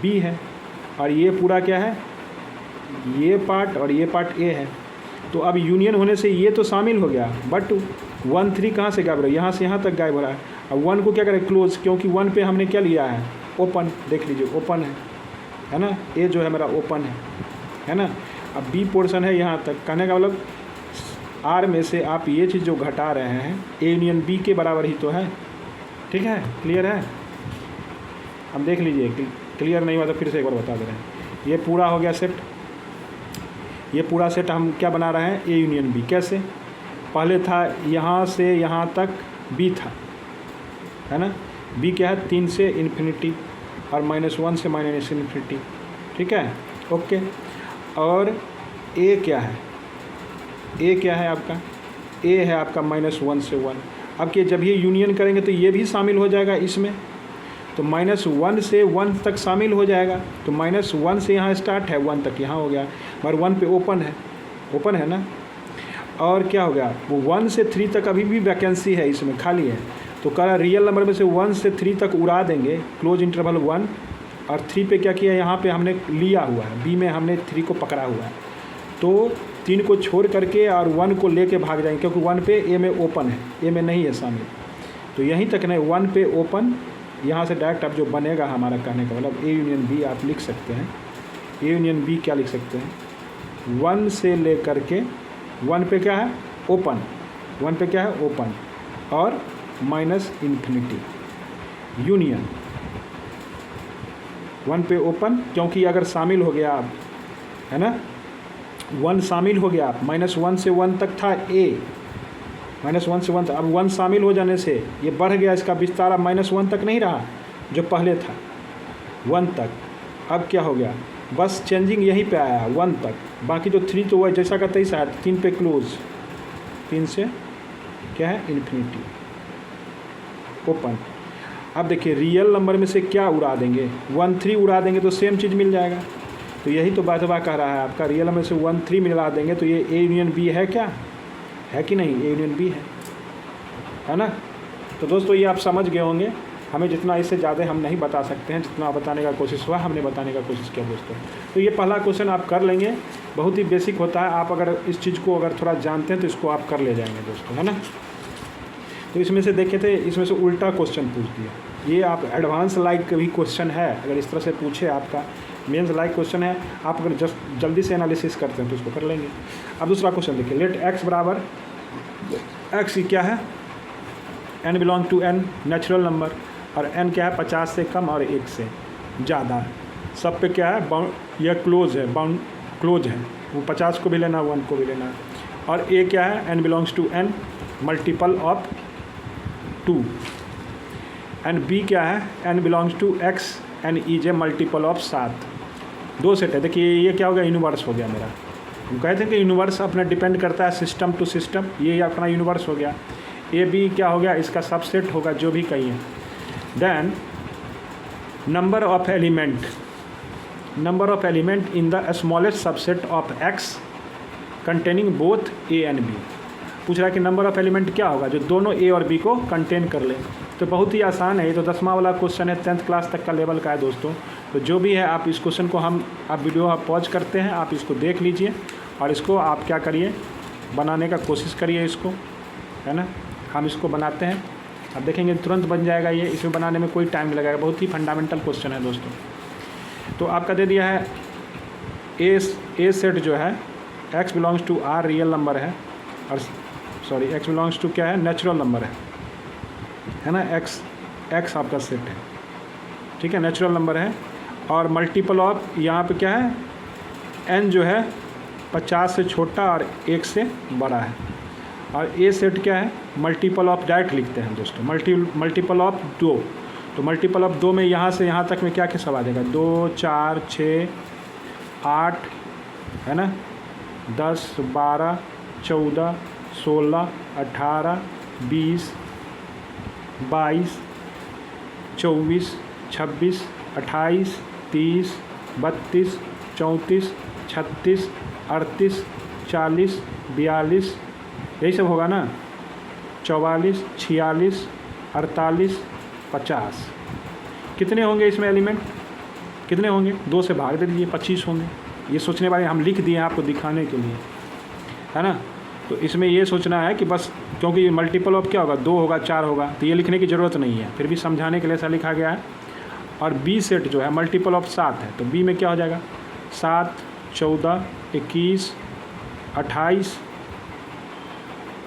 Speaker 1: बी है, और ये पूरा क्या है, ये पार्ट और ये पार्ट ए है। तो अब यूनियन होने से ये तो शामिल हो गया, बट 1,3 कहाँ से गायब रहा, यहाँ से यहाँ तक गायब हो रहा है। अब 1 को क्या करें, क्लोज, क्योंकि 1 पे हमने क्या लिया है, ओपन, देख लीजिए ओपन है ना, ए जो है मेरा ओपन है ना। अब बी पोर्शन है यहाँ तक, कहने का मतलब आर में से आप ये चीज़ जो घटा रहे हैं, ए यूनियन बी के बराबर ही तो है, ठीक है, क्लियर है। अब देख लीजिए, क्लियर नहीं हुआ तो फिर से एक बार बता दे रहे हैं। ये पूरा हो गया सेट, ये पूरा सेट हम क्या बना रहे हैं, ए यूनियन बी। कैसे, पहले था यहाँ से यहाँ तक बी था, है ना, बी क्या है, 3 से इन्फिनिटी और -1 से -∞, ठीक है, ओके। और ए क्या है, ए क्या है आपका, ए है आपका -1 से 1। अब कि जब ये यूनियन करेंगे तो ये भी शामिल हो जाएगा इसमें, तो -1 से 1 तक शामिल हो जाएगा। तो -1 से यहाँ स्टार्ट है, 1 तक यहाँ हो गया, मगर 1 पे ओपन है ना। और क्या हो गया, वो 1 से 3 तक अभी भी वैकेंसी है, इसमें खाली है। तो कह रहा रियल नंबर में से 1 से 3 तक उड़ा देंगे, क्लोज इंटरवल 1 और 3 पे क्या किया, यहाँ पे हमने लिया हुआ है, बी में हमने 3 को पकड़ा हुआ है, तो 3 को छोड़ करके और 1 को लेके भाग जाएंगे, क्योंकि 1 पे ए में ओपन है, ए में नहीं है शामिल। तो यहीं तक नहीं, 1 पे ओपन, यहाँ से डायरेक्ट अब जो बनेगा हमारा, कहने का मतलब ए यूनियन बी आप लिख सकते हैं। ए यूनियन बी क्या लिख सकते हैं, 1 से लेकर के 1 पे क्या है, ओपन, 1 पे क्या है, ओपन और -∞, यूनियन 1 पे ओपन, क्योंकि अगर शामिल हो गया आप, है ना, 1 शामिल हो गया, -1 से 1 तक था ए, -1 से 1 अब 1 शामिल हो जाने से ये बढ़ गया, इसका विस्तार अब -1 तक नहीं रहा जो पहले था, 1 तक। अब क्या हो गया, बस चेंजिंग यहीं पे आया 1 तक, बाकी जो 3 तो वह जैसा का तैसा है, 3 पे क्लोज, 3 से क्या है इन्फिनिटी ओपन। अब देखिए रियल नंबर में से क्या उड़ा देंगे, 1 3 उड़ा देंगे तो सेम चीज़ मिल जाएगा। तो यही तो बातवा कह रहा है आपका, रियल नंबर से 1 3 मिला देंगे तो ये ए यूनियन बी है, क्या है कि नहीं, ए यूनियन बी है ना। तो दोस्तों ये आप समझ गए होंगे, हमें जितना इससे ज़्यादा हम नहीं बता सकते हैं, जितना बताने का कोशिश हुआ हमने बताने का कोशिश किया दोस्तों। तो ये पहला क्वेश्चन आप कर लेंगे, बहुत ही बेसिक होता है, आप अगर इस चीज़ को अगर थोड़ा जानते हैं तो इसको आप कर ले जाएंगे दोस्तों, है ना। तो इसमें से देखे थे, इसमें से उल्टा क्वेश्चन पूछ दिया, ये आप एडवांस लाइक भी क्वेश्चन है, अगर इस तरह से पूछे आपका मेंस लाइक क्वेश्चन है, आप अगर जस्ट जल्दी से एनालिसिस करते हैं तो इसको कर लेंगे। अब दूसरा क्वेश्चन देखिए, लेट एक्स बराबर एक्स क्या है, n belong to n natural number, और n क्या है 50 से कम और 1 से ज़्यादा है, सब पे क्या है बाउंड, यह क्लोज है, बाउंड क्लोज है, वो 50 को भी लेना 1 को भी लेना है। और a क्या है, n belongs to n multiple of 2, and b क्या है, n belongs to x n is a multiple of 7। 2 set है, देखिए ये क्या हो गया, यूनिवर्स हो गया मेरा। हम कहते हैं कि यूनिवर्स अपना डिपेंड करता है सिस्टम टू सिस्टम, ये अपना यूनिवर्स हो गया। ए बी क्या हो गया, इसका सबसेट होगा जो भी कहीं है। Then number of element in the smallest subset of x containing both A and B. पूछ रहा है कि नंबर ऑफ एलिमेंट क्या होगा जो दोनों ए और बी को कंटेन कर ले। तो बहुत ही आसान है, ये तो 10वां वाला क्वेश्चन है, 10th क्लास तक का लेवल का है दोस्तों। तो जो भी है आप इस क्वेश्चन को आप वीडियो आप पॉज करते हैं, आप इसको देख लीजिए और इसको आप क्या करिए, बनाने का कोशिश करिए इसको, है ना। हम इसको बनाते हैं, अब देखेंगे तुरंत बन जाएगा ये, इसमें बनाने में कोई टाइम नहीं लगेगा, बहुत ही फंडामेंटल क्वेश्चन है दोस्तों। तो आपका दे दिया है ए सेट जो है x belongs to R real number है, और सॉरी x बिलोंग्स टू क्या है, नेचुरल नंबर है ना, x आपका सेट है, ठीक है, नेचुरल नंबर है। और मल्टीपल ऑफ यहाँ पे क्या है, n जो है 50 से छोटा और 1 से बड़ा है। और ए सेट क्या है, मल्टीपल ऑफ, डायरेक्ट लिखते हैं दोस्तों, मल्टीपल ऑफ 2। तो मल्टीपल ऑफ 2 में यहाँ से यहाँ तक में क्या क्या सब आ जाएगा, 2 4 6 8 है ना, 10 12 14 16 18 20 22 24 26 28 30 32 34 36 38 40 42, यही सब होगा ना, 44 46 48 50। कितने होंगे इसमें एलिमेंट, कितने होंगे, 2 से भाग दे दीजिए, 25 होंगे। ये सोचने वाले हम लिख दिए हैं आपको दिखाने के लिए, है ना। तो इसमें ये सोचना है कि बस, क्योंकि मल्टीपल ऑफ क्या होगा, 2 होगा 4 होगा, तो ये लिखने की ज़रूरत नहीं है, फिर भी समझाने के लिए ऐसा लिखा गया है। और बी सेट जो है मल्टीपल ऑफ 7 है, तो बी में क्या हो जाएगा, 7 14 21 28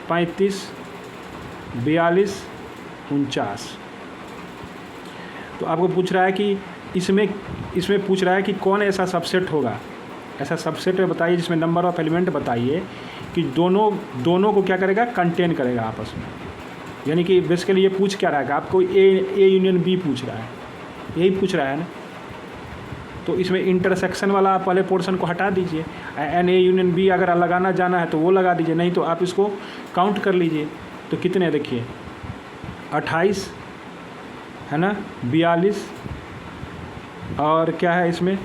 Speaker 1: 35 42 49। तो आपको पूछ रहा है कि इसमें पूछ रहा है कि कौन ऐसा सबसेट होगा, ऐसा सबसेट बताइए जिसमें नंबर ऑफ एलिमेंट बताइए कि दोनों को क्या करेगा, कंटेन करेगा आपस में। यानी कि बेसिकली ये पूछ क्या रहा है, आपको ए यूनियन बी पूछ रहा है, यही पूछ रहा है ना। तो इसमें इंटरसेक्शन वाला आप पहले पोर्शन को हटा दीजिए, एन ए यूनियन बी अगर लगाना जाना है तो वो लगा दीजिए, नहीं तो आप इसको काउंट कर लीजिए। तो कितने देखिए, 28 है ना, 42, और क्या है इसमें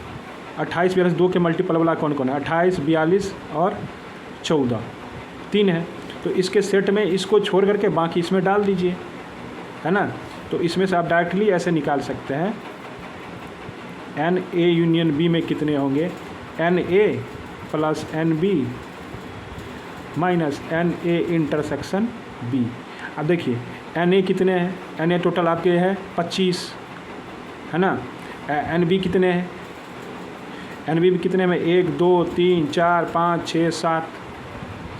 Speaker 1: 28 42, 2 के मल्टीपल वाला कौन कौन है, 28 42 और 14, 3 है। तो इसके सेट में इसको छोड़ करके बाकी इसमें डाल दीजिए, है ना। तो इसमें से आप डायरेक्टली ऐसे निकाल सकते हैं, एन ए यूनियन बी में कितने होंगे, n A plus n B minus n A intersection B. अब देखिए एन ए कितने हैं, एन ए टोटल आपके है 25, है ना। एन बी कितने हैं, एन बी कितने में 1 2 3 4 5 6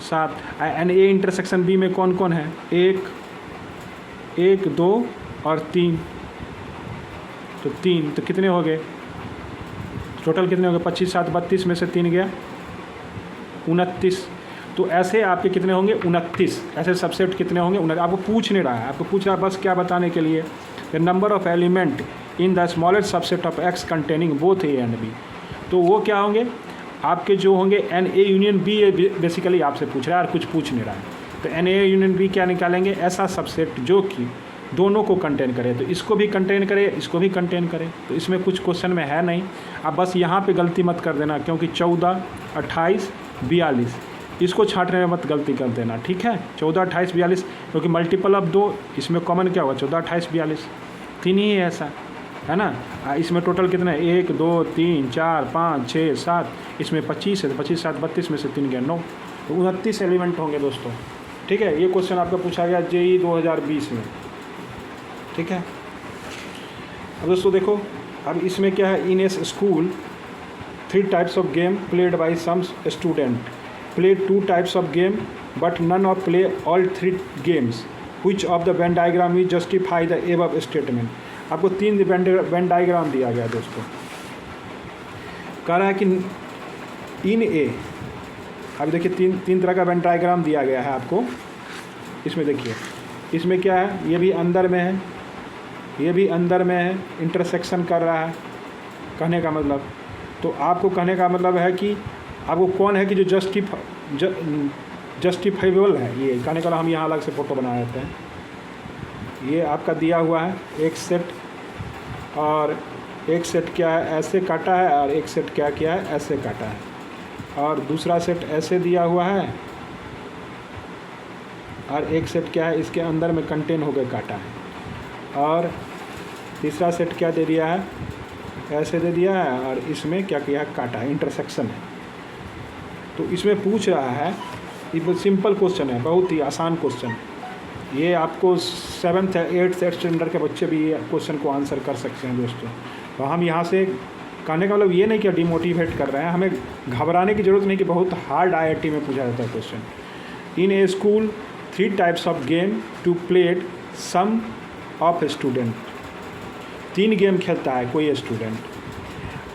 Speaker 1: 7। एन ए इंटरसेक्शन बी में कौन कौन है, 1 2 और 3, तो 3, तो कितने हो गए टोटल, कितने हो गए 25 7 32 में से 3 गया 29। तो ऐसे आपके कितने होंगे 29, ऐसे सबसेट कितने होंगे 29। आपको पूछ नहीं रहा है, आपको पूछ रहा है बस क्या बताने के लिए, the number of element in the smallest subset of x containing both A and B. तो वो क्या होंगे आपके जो होंगे एन ए यूनियन बी, ये बेसिकली आपसे पूछ रहा है और कुछ पूछ नहीं रहा है। तो एन ए यूनियन बी क्या निकालेंगे, ऐसा सबसेट जो कि दोनों को कंटेन करे, तो इसको भी कंटेन करे, इसको भी कंटेन करे। तो इसमें कुछ क्वेश्चन में है नहीं, आप बस यहाँ पे गलती मत कर देना, क्योंकि 14, 28, 42 इसको छाँटने में मत गलती कर देना, ठीक है। 14, 28, 42 क्योंकि मल्टीपल ऑफ 2, इसमें कॉमन क्या होगा 14, 28, 42 तीन ही है ऐसा, है ना। इसमें टोटल कितने हैं 1, 2, 3, 4, 5, 6, 7, इसमें 25 है, तो 25, 7, 32 में से 3 गया 9, तो 29 एलिमेंट होंगे दोस्तों, ठीक है। ये क्वेश्चन आपका पूछा गया जेई 2020 में, ठीक है। अब दोस्तों देखो, अब इसमें क्या है, in a school 3 types of game played by some student play 2 types of game but none of play all 3 games which of the Venn diagram we justify the above statement. आपको 3 वेन डायग्राम दिया गया दोस्तों, कह रहा है कि इन ए, अब देखिए तीन तरह का वेन डायग्राम दिया गया है आपको। इसमें देखिए, इसमें क्या है, ये भी अंदर में है, ये भी अंदर में है, इंटरसेक्शन कर रहा है, कहने का मतलब। तो आपको कहने का मतलब है कि आपको कौन है कि जो जस्टिफाइबल है, ये कहने का हम यहाँ अलग से फ़ोटो बना देते हैं। ये आपका दिया हुआ है एक सेट, और एक सेट क्या है ऐसे काटा है, और एक सेट क्या किया है ऐसे काटा है, और दूसरा सेट ऐसे दिया हुआ है, और एक सेट क्या है इसके अंदर में कंटेन होकर काटा है, और तीसरा सेट क्या दे दिया है ऐसे दे दिया है, और इसमें क्या किया है काटा है, इंटरसेक्शन है। तो इसमें पूछ रहा है, ये सिंपल क्वेश्चन है, बहुत ही आसान क्वेश्चन, ये आपको 7th 8th स्टैंडर्ड के बच्चे भी ये क्वेश्चन को आंसर कर सकते हैं दोस्तों। तो हम यहाँ से कहने का मतलब ये नहीं कि डिमोटिवेट कर रहे हैं, हमें घबराने की ज़रूरत नहीं कि बहुत हार्ड IIT में पूछा जाता है question. In a school 3 types of game to played some of student, 3 game खेलता है कोई student,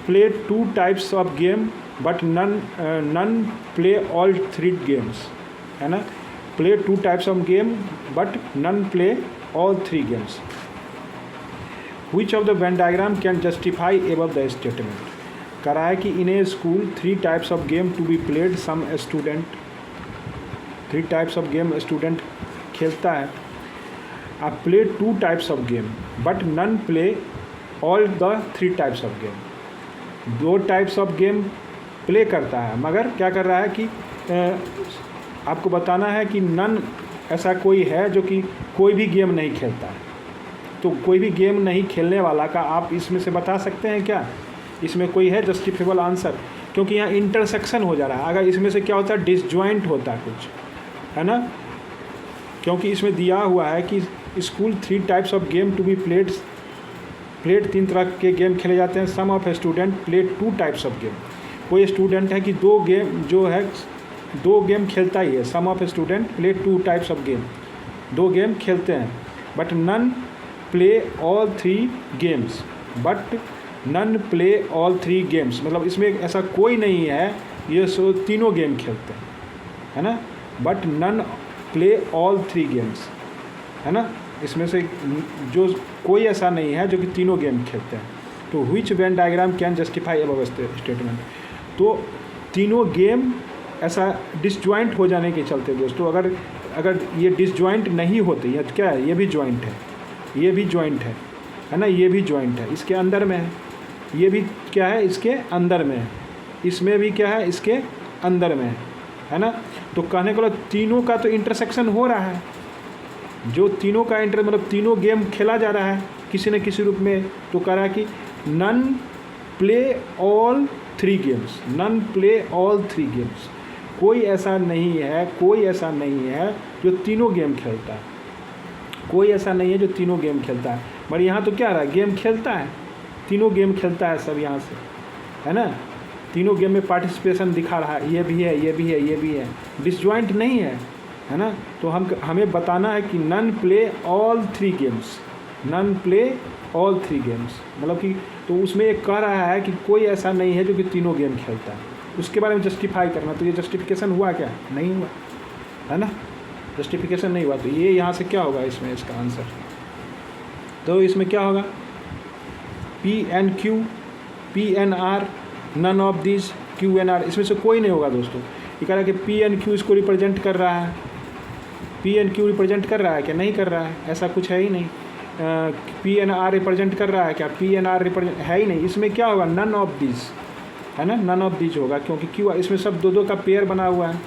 Speaker 1: play 2 types of game but none play all 3 games, है ना। Play 2 types of game but none play all 3 games which of the Venn diagram can justify above the statement. कह रहा है कि in a school 3 types of game to be played some student, 3 types of game student खेलता है, आप play 2 types of game but none play all the 3 types of game, 2 types of game play करता है, मगर क्या कर रहा है कि आपको बताना है कि नन ऐसा कोई है जो कि कोई भी गेम नहीं खेलता है। तो कोई भी गेम नहीं खेलने वाला का आप इसमें से बता सकते हैं क्या, इसमें कोई है जस्टिफेबल आंसर, क्योंकि यहाँ इंटरसेक्शन हो जा रहा है। अगर इसमें से क्या होता है डिसजॉइंट होता है कुछ, है ना, क्योंकि इसमें दिया हुआ है कि school 3 types of game to be played 3 तरह के गेम खेले जाते हैं, some of student played 2 types of game, कोई स्टूडेंट है कि 2 गेम जो है 2 गेम खेलता ही है, some of student play 2 types of game, 2 game खेलते हैं, but none play all 3 games, but none play all 3 games, मतलब इसमें ऐसा कोई नहीं है ये तीनों गेम खेलते हैं, है ना, but none play all 3 games, है ना, इसमें से जो कोई ऐसा नहीं है जो कि तीनों गेम खेलते हैं। तो which when diagram can justify above statement, तो तीनों गेम ऐसा डिसजॉइंट हो जाने के चलते दोस्तों, अगर ये डिसजॉइंट नहीं होते, ये क्या है, ये भी जॉइंट है, ये भी जॉइंट है ना, ये भी जॉइंट है, इसके अंदर में है, ये भी क्या है इसके अंदर में है, इसमें भी क्या है इसके अंदर में है ना। तो कहने का मतलब तीनों का तो इंटरसेक्शन हो रहा है, जो तीनों का मतलब तीनों गेम खेला जा रहा है किसी न किसी रूप में। तो कह रहा है कि none play all 3 games, none play all 3 games, कोई ऐसा नहीं है, कोई ऐसा नहीं है जो तीनों गेम खेलता है, कोई ऐसा नहीं है जो तीनों गेम खेलता है। पर यहाँ तो क्या रहा है, गेम खेलता है, तीनों गेम खेलता है सब यहाँ से, है ना, तीनों गेम में पार्टिसिपेशन दिखा रहा है, ये भी है, ये भी है, ये भी है, डिसजॉइंट नहीं है ना। तो हमें बताना है कि none play all 3 games, none play all 3 games, मतलब कि तो उसमें एक कह रहा है कि कोई ऐसा नहीं है जो कि तीनों गेम खेलता है, उसके बारे में जस्टिफाई करना। तो ये जस्टिफिकेशन हुआ क्या, नहीं हुआ, है ना, जस्टिफिकेशन नहीं हुआ। तो ये यहाँ से क्या होगा इसमें, इसका आंसर, तो इसमें क्या होगा, PNQ, PNR, none of this Q and R, इसमें से कोई नहीं होगा दोस्तों। ये कह रहा है कि पी एन क्यू इसको रिप्रेजेंट कर रहा है, पी एन क्यू रिप्रेजेंट कर रहा है क्या? नहीं कर रहा है, ऐसा कुछ है ही नहीं। पी एन आर रिप्रेजेंट कर रहा है क्या? पी एन आर रिप्रेजेंट है ही नहीं। इसमें क्या होगा? नन ऑफ दिस, है ना, नन ऑफ दिस होगा, क्योंकि क्यू इसमें सब दो दो का पेयर बना हुआ है,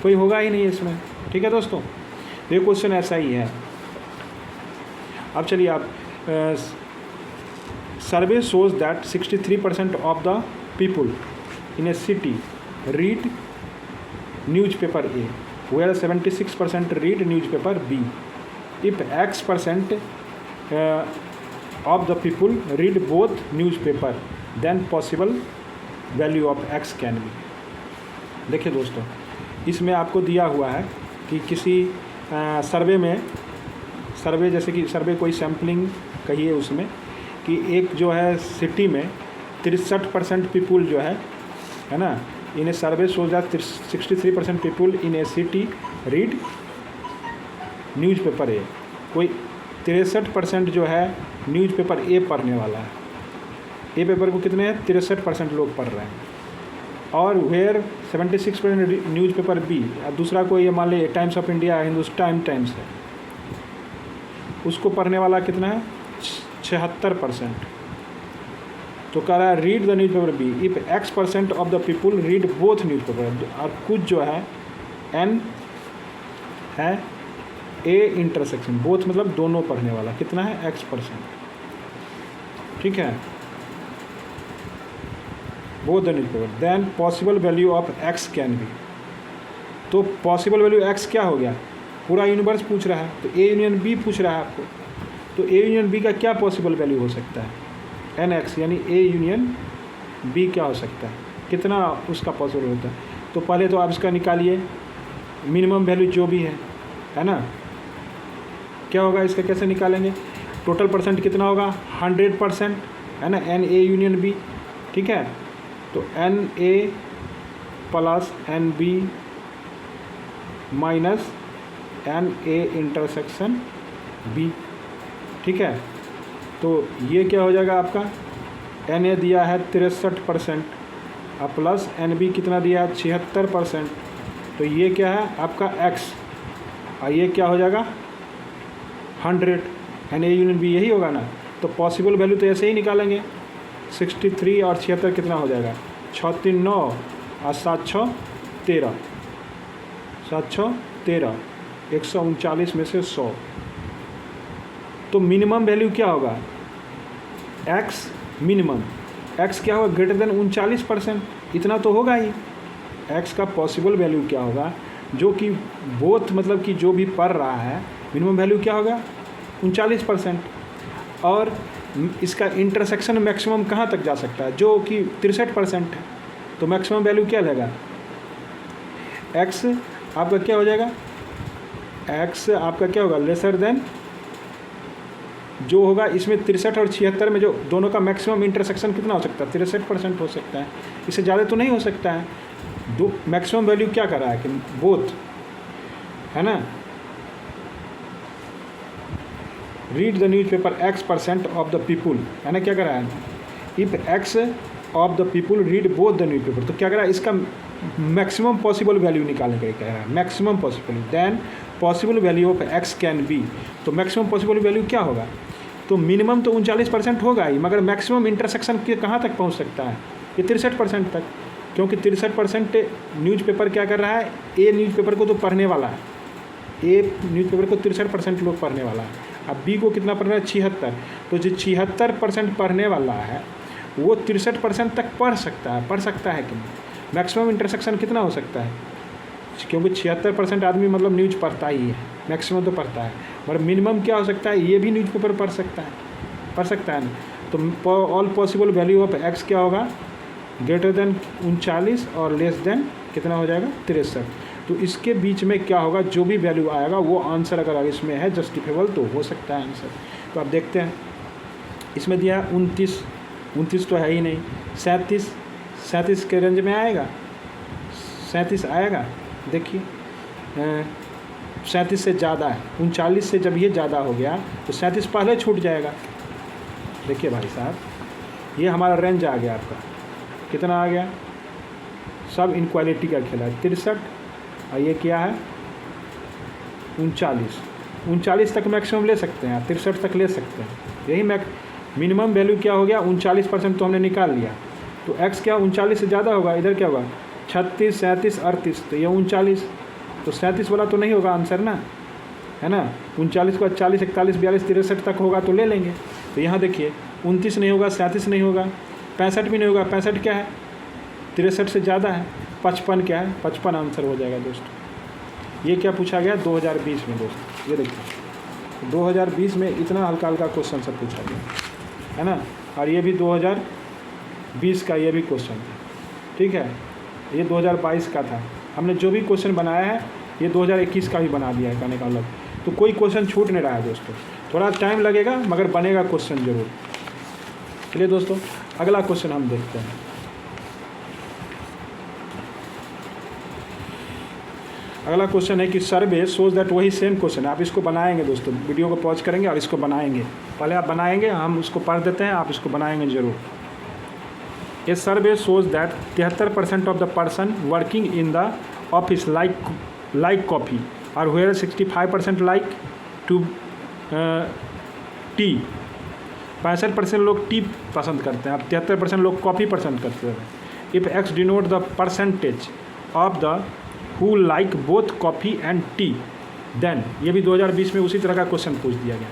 Speaker 1: कोई होगा ही नहीं इसमें। ठीक है दोस्तों, ये क्वेश्चन ऐसा ही है। अब चलिए आप survey shows that 63% of the people in a city read newspaper A, where 76% read newspaper B. If X% of the people read both newspaper, then possible value of X can be. देखिए दोस्तों, इसमें आपको दिया हुआ है कि किसी सर्वे में, सर्वे जैसे कि सर्वे कोई सैम्पलिंग कहिए उसमें, कि एक जो है सिटी में 63% पीपुल जो है ना, in a survey shows that 63% people in a city read newspaper A. कोई 63% जो है न्यूज़पेपर ए पढ़ने वाला है। ए पेपर को कितने हैं? 63% लोग पढ़ रहे हैं। और वेयर 76% न्यूज़पेपर बी, दूसरा कोई मान लीजिए times of India, Hindustan times है, उसको पढ़ने वाला कितना है? 76%। तो कह रहा है read the newspaper B if X% of the people read both newspaper. और कुछ जो है N है ए इंटरसेक्शन, बोथ मतलब दोनों पढ़ने वाला, कितना है? X%। ठीक है, both the newspaper, then possible value of X can be. तो पॉसिबल वैल्यू X क्या हो गया? पूरा यूनिवर्स पूछ रहा है, तो ए यूनियन बी पूछ रहा है आपको, तो ए यूनियन बी का क्या पॉसिबल वैल्यू हो सकता है? NX, यानी ए यूनियन बी क्या हो सकता है, कितना उसका पॉसिबल होता है? तो पहले तो आप इसका निकालिए मिनिमम वैल्यू जो भी है ना, क्या होगा इसका, कैसे निकालेंगे? टोटल परसेंट कितना होगा? 100%, है ना, NA यूनियन बी। ठीक है, तो NA plus NB minus NA intersection B। ठीक है, तो ये क्या हो जाएगा आपका? NA दिया है 63% और प्लस NB कितना दिया है? 76%। तो ये क्या है आपका X, और ये क्या हो जाएगा? 100। NA यूनियन B यही होगा ना। तो पॉसिबल वैल्यू तो ऐसे ही निकालेंगे, 63 और 76 कितना हो जाएगा? 6 3 9 और 7 6 13, 7 6 13, 139 में से 100। तो मिनिमम वैल्यू क्या होगा? X मिनिमम, X क्या होगा? ग्रेटर देन 39%, इतना तो होगा ही। X का पॉसिबल वैल्यू क्या होगा? जो कि बोथ मतलब कि जो भी पढ़ रहा है, मिनिमम वैल्यू क्या होगा? 39%। और इसका इंटरसेक्शन मैक्सिमम कहाँ तक जा सकता है? जो कि 63% है, तो मैक्सिमम वैल्यू क्या लगेगा? X आपका क्या हो जाएगा? X आपका क्या होगा? लेसर देन जो होगा इसमें 63 और 76 में जो दोनों का मैक्सिमम इंटरसेक्शन कितना हो सकता है? 63% हो सकता है, इससे ज़्यादा तो नहीं हो सकता है। दो मैक्सिमम वैल्यू क्या कर रहा है कि बोथ, है ना। Read the news paper X% of the people, है ना, क्या कर रहा है? If X of the people read both the news paper, तो क्या कर रहा है? इसका मैक्सिमम पॉसिबल वैल्यू निकालने का कह रहा है, maximum possible. Then possible value of X can be, तो मैक्सिमम पॉसिबल वैल्यू क्या होगा? तो मिनिमम तो 39% होगा ही, मगर मैक्सिमम इंटरसेक्शन के कहाँ तक पहुँच सकता है? ये 63% तक, क्योंकि 63% न्यूज़पेपर क्या कर रहा है? ए न्यूज़पेपर को तो पढ़ने वाला है, ए न्यूज़पेपर को 63% लोग पढ़ने वाला है। अब बी को कितना पढ़ रहा है? 76। तो जो 76% पढ़ने वाला है वो 63% तक पढ़ सकता है कि नहीं? मैक्सिमम इंटरसेक्शन कितना हो सकता है? क्योंकि 76% आदमी मतलब न्यूज़ पढ़ता ही है, मैक्सिमम तो पढ़ता है, और मिनिमम क्या हो सकता है? ये भी न्यूज़पेपर पढ़ सकता है ना। तो all possible value of X क्या होगा? ग्रेटर देन 39 और लेस देन कितना हो जाएगा? 63। तो इसके बीच में क्या होगा? जो भी वैल्यू आएगा वो आंसर अगर इसमें है जस्टिफेबल तो हो सकता है आंसर। तो आप देखते हैं, इसमें दिया है 29 तो है ही नहीं। 37 के रेंज में आएगा, 37 आएगा। देखिए 37 से ज़्यादा है, 39 से जब ये ज़्यादा हो गया तो 37 पहले छूट जाएगा। देखिए भाई साहब, ये हमारा रेंज आ गया आपका, कितना आ गया, सब इनक्वालिटी का खेला है 63, और ये क्या है 39 तक मैक्सिमम ले सकते हैं, 63 तक ले सकते हैं। यही मिनिमम वैल्यू क्या हो गया 39% तो हमने निकाल लिया। तो x क्या 39 से ज़्यादा होगा, इधर क्या होगा 36, 37, 38, तो ये 39, तो 37 वाला तो नहीं होगा आंसर ना, है ना। 39 के बाद 40, 41, 42, 63 तक होगा तो ले लेंगे। तो यहाँ देखिए 29 नहीं होगा, 37 नहीं होगा, 65 भी नहीं होगा। 65 क्या है 63 से ज़्यादा है। 55 क्या है 55 आंसर हो जाएगा दोस्तों। ये क्या पूछा गया 2020 में दोस्तों, ये देखिए 2020 में इतना हल्का हल्का क्वेश्चन सब पूछा गया, है ना। और ये भी 2020 का ये भी क्वेश्चन था, ठीक है। ये 2022 का था। हमने जो भी क्वेश्चन बनाया है ये 2021 का भी बना दिया है, कहने का मतलब। तो कोई क्वेश्चन छूट नहीं रहा है दोस्तों, थोड़ा टाइम लगेगा मगर बनेगा क्वेश्चन जरूर। चलिए दोस्तों अगला क्वेश्चन हम देखते हैं। अगला क्वेश्चन है कि सर्वे शोज दैट, वही सेम क्वेश्चन है। आप इसको बनाएंगे दोस्तों, वीडियो को पॉज करेंगे और इसको बनाएंगे। पहले आप बनाएंगे, हम उसको पढ़ देते हैं, आप इसको बनाएंगे जरूर। A survey shows that 73% of the person working in the office like coffee और वेयर 65% लाइक टू टी। 65% लोग टी पसंद करते हैं, अब 73% लोग कॉफ़ी पसंद करते हैं। If x denote the percentage of the who like both coffee and tea then, ये भी 2020 में उसी तरह का क्वेश्चन पूछ दिया गया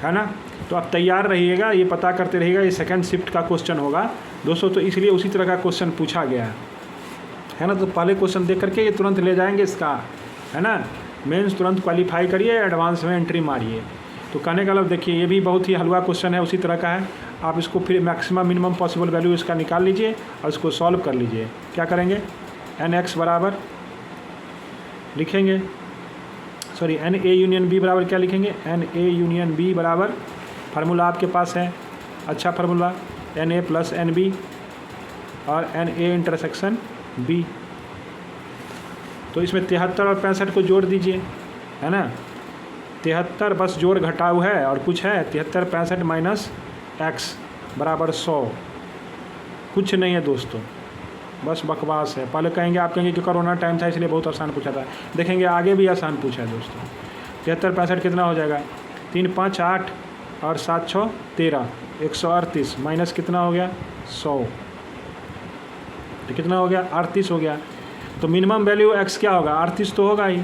Speaker 1: है ना। तो आप तैयार रहिएगा, ये पता करते रहिएगा, ये सेकंड शिफ्ट का क्वेश्चन होगा दोस्तों, तो इसलिए उसी तरह का क्वेश्चन पूछा गया है ना। तो पहले क्वेश्चन देख करके ये तुरंत ले जाएंगे इसका, है ना। मेंस तुरंत क्वालिफाई करिए, एडवांस में एंट्री मारिए। तो कहने का मतलब देखिए ये भी बहुत ही हलवा क्वेश्चन है, उसी तरह का है। आप इसको फिर मैक्सिमम मिनिमम पॉसिबल वैल्यू इसका निकाल लीजिए और इसको सॉल्व कर लीजिए। क्या करेंगे NX बराबर लिखेंगे, सॉरी NA यूनियन B बराबर क्या लिखेंगे, NA यूनियन B बराबर, फार्मूला आपके पास है अच्छा फार्मूला, NA प्लस NB और NA इंटरसेक्शन B। तो इसमें 73 और 65 को जोड़ दीजिए, है ना। 73 बस जोड़ घटाव है और कुछ है, 73 65 माइनस x बराबर 100, कुछ नहीं है दोस्तों, बस बकवास है। पहले कहेंगे, आप कहेंगे कि कोरोना टाइम था इसलिए बहुत आसान पूछा था, देखेंगे आगे भी आसान पूछा है दोस्तों। 73 65 कितना हो जाएगा, 3 5 8 और 7 6 13, 138 माइनस कितना हो गया 100, तो कितना हो गया 38 हो गया। तो मिनिमम वैल्यू x क्या होगा 38 तो होगा ही,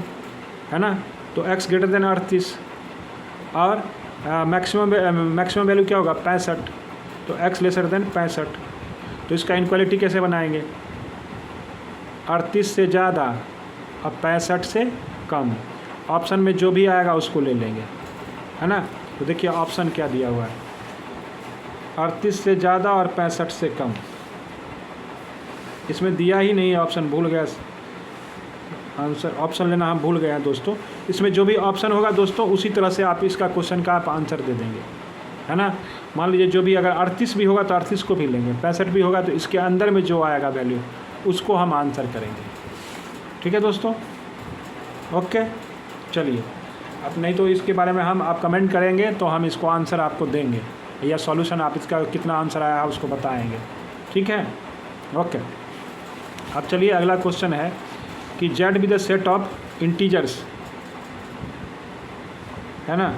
Speaker 1: है ना। तो x ग्रेटर देन 38 और मैक्सिमम वैल्यू क्या होगा 65, तो x लेसर देन 65। तो इसका इनक्वालिटी कैसे बनाएंगे, 38 से ज़्यादा और 65 से कम। ऑप्शन में जो भी आएगा उसको ले लेंगे, है ना। तो देखिए ऑप्शन क्या दिया हुआ है, 38 से ज़्यादा और 65 से कम। इसमें दिया ही नहीं है ऑप्शन, भूल गया आंसर, ऑप्शन लेना हम भूल गए हैं दोस्तों। इसमें जो भी ऑप्शन होगा दोस्तों उसी तरह से आप इसका क्वेश्चन का आप आंसर दे देंगे, है ना। मान लीजिए जो भी अगर 38 भी होगा तो 38 को भी लेंगे, 65 भी होगा तो इसके अंदर में जो आएगा वैल्यू उसको हम आंसर करेंगे, ठीक है दोस्तों। ओके चलिए, अब नहीं तो इसके बारे में आप कमेंट करेंगे तो हम इसको आंसर आपको देंगे, या सॉल्यूशन आप इसका कितना आंसर आया है उसको बताएंगे, ठीक है। ओके अब चलिए अगला क्वेश्चन है कि Z be the set of integers, है ना,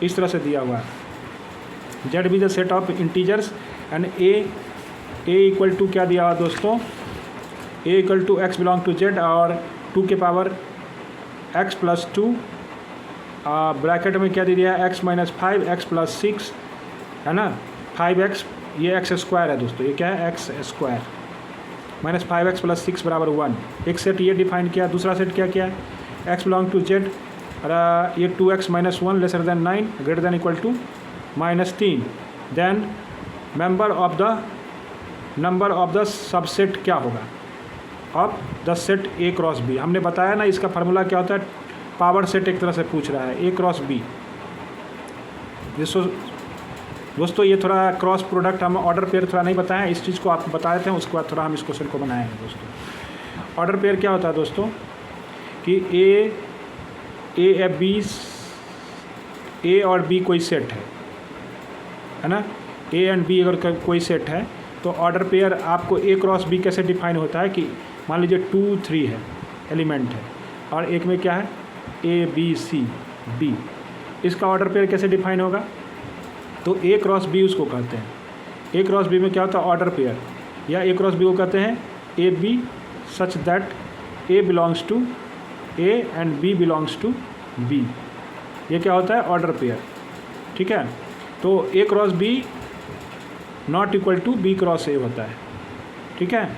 Speaker 1: इस तरह से दिया हुआ है। Z be the set of integers and A equal to क्या दिया हुआ दोस्तों, A equal to X belong to Z और 2 के पावर x प्लस 2 ब्रैकेट में क्या दे दिया है x माइनस 5 x प्लस 6, है ना। 5x ये x स्क्वायर है दोस्तों, ये क्या है x square minus 5x plus 6 बराबर 1। एक सेट ये डिफाइन किया, दूसरा सेट क्या किया x बिलोंग टू जेड और ये 2x minus 1 lesser than 9 greater than equal to -3। Then number of the subset क्या होगा of the set A cross B। हमने बताया ना इसका फार्मूला क्या होता है, पावर सेट एक तरह से पूछ रहा है A क्रॉस B। दोस्तों ये थोड़ा क्रॉस प्रोडक्ट हम ऑर्डर पेयर थोड़ा नहीं बताया, इस चीज़ को आपको बता देते हैं, उसके बाद थोड़ा हम इस क्वेश्चन को बनाएंगे दोस्तों। ऑर्डर पेयर क्या होता है दोस्तों कि A और B कोई सेट है ना, A एंड B अगर कोई सेट है तो ऑर्डर पेयर आपको ए क्रॉस बी कैसे डिफाइन होता है कि मान लीजिए 2 3 है एलिमेंट है और एक में क्या है ए बी सी डी, इसका ऑर्डर पेयर कैसे डिफाइन होगा? तो ए क्रॉस बी उसको कहते हैं। ए क्रॉस बी में क्या होता है ऑर्डर पेयर, या ए क्रॉस बी को कहते हैं A B such that A belongs to A and B belongs to B. ये क्या होता है ऑर्डर पेयर, ठीक है। तो A cross B not equal to B cross A होता है, ठीक है।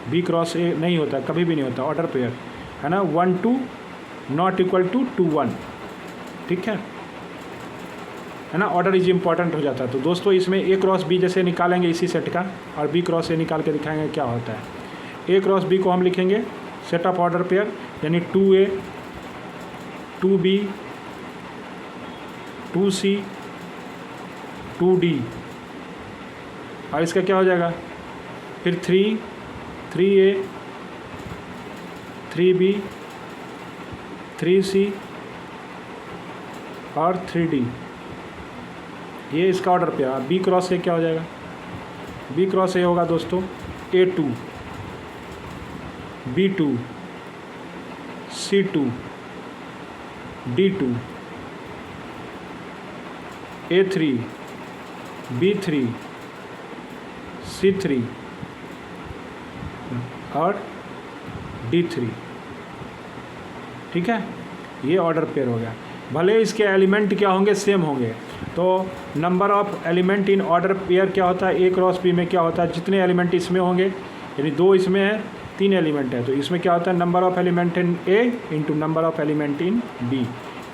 Speaker 1: बी क्रॉस ए नहीं होता, कभी भी नहीं होता ऑर्डर पेयर, है ना। 1 2 नॉट इक्वल टू 2 1, ठीक है ना। ऑर्डर इज इम्पॉर्टेंट हो जाता है। तो दोस्तों इसमें ए क्रॉस बी जैसे निकालेंगे इसी सेट का और बी क्रॉस ए निकाल के दिखाएंगे क्या होता है। ए क्रॉस बी को हम लिखेंगे सेट ऑफ ऑर्डर पेयर, यानी 2A 2B 2C 2D, और इसका क्या हो जाएगा फिर 3A 3B 3C और 3D। ये इसका ऑर्डर पे आ। बी क्रॉस ए क्या हो जाएगा? बी क्रॉस ए होगा दोस्तों A2 B2 C2 D2 A3 B3 C3 और D3, ठीक है। ये ऑर्डर पेयर हो गया। भले इसके एलिमेंट क्या होंगे सेम होंगे, तो number of element in order pair क्या होता है ए क्रॉस बी में क्या होता है, जितने एलिमेंट इसमें होंगे, यानी 2 इसमें है 3 एलिमेंट है, तो इसमें क्या होता है number of element in A into number of element in B.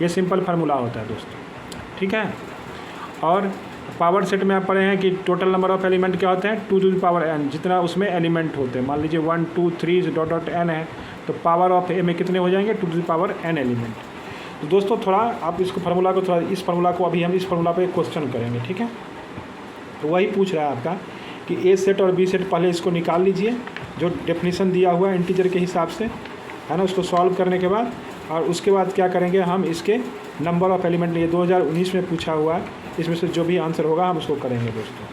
Speaker 1: ये सिंपल फार्मूला होता है दोस्तों, ठीक है। और पावर सेट में आप पढ़े हैं कि टोटल नंबर ऑफ एलिमेंट क्या होते हैं 2 to the power n, जितना उसमें एलिमेंट होते हैं। मान लीजिए 1 2 3 डॉट डॉट n है, तो पावर ऑफ ए में कितने हो जाएंगे 2 to the power n element. तो दोस्तों थोड़ा आप इसको फार्मूला को थोड़ा इस फार्मूला को अभी हम इस फार्मूला पे क्वेश्चन करेंगे, ठीक है। तो वही पूछ रहा है आपका कि ए सेट और बी सेट, पहले इसको निकाल लीजिए जो डेफिनेशन दिया हुआ है इंटीजर के हिसाब से, है ना। उसको सॉल्व करने के बाद और उसके बाद क्या करेंगे हम इसके नंबर ऑफ एलिमेंट, ये 2019 में पूछा हुआ है, इसमें से जो भी आंसर होगा हम उसको करेंगे दोस्तों।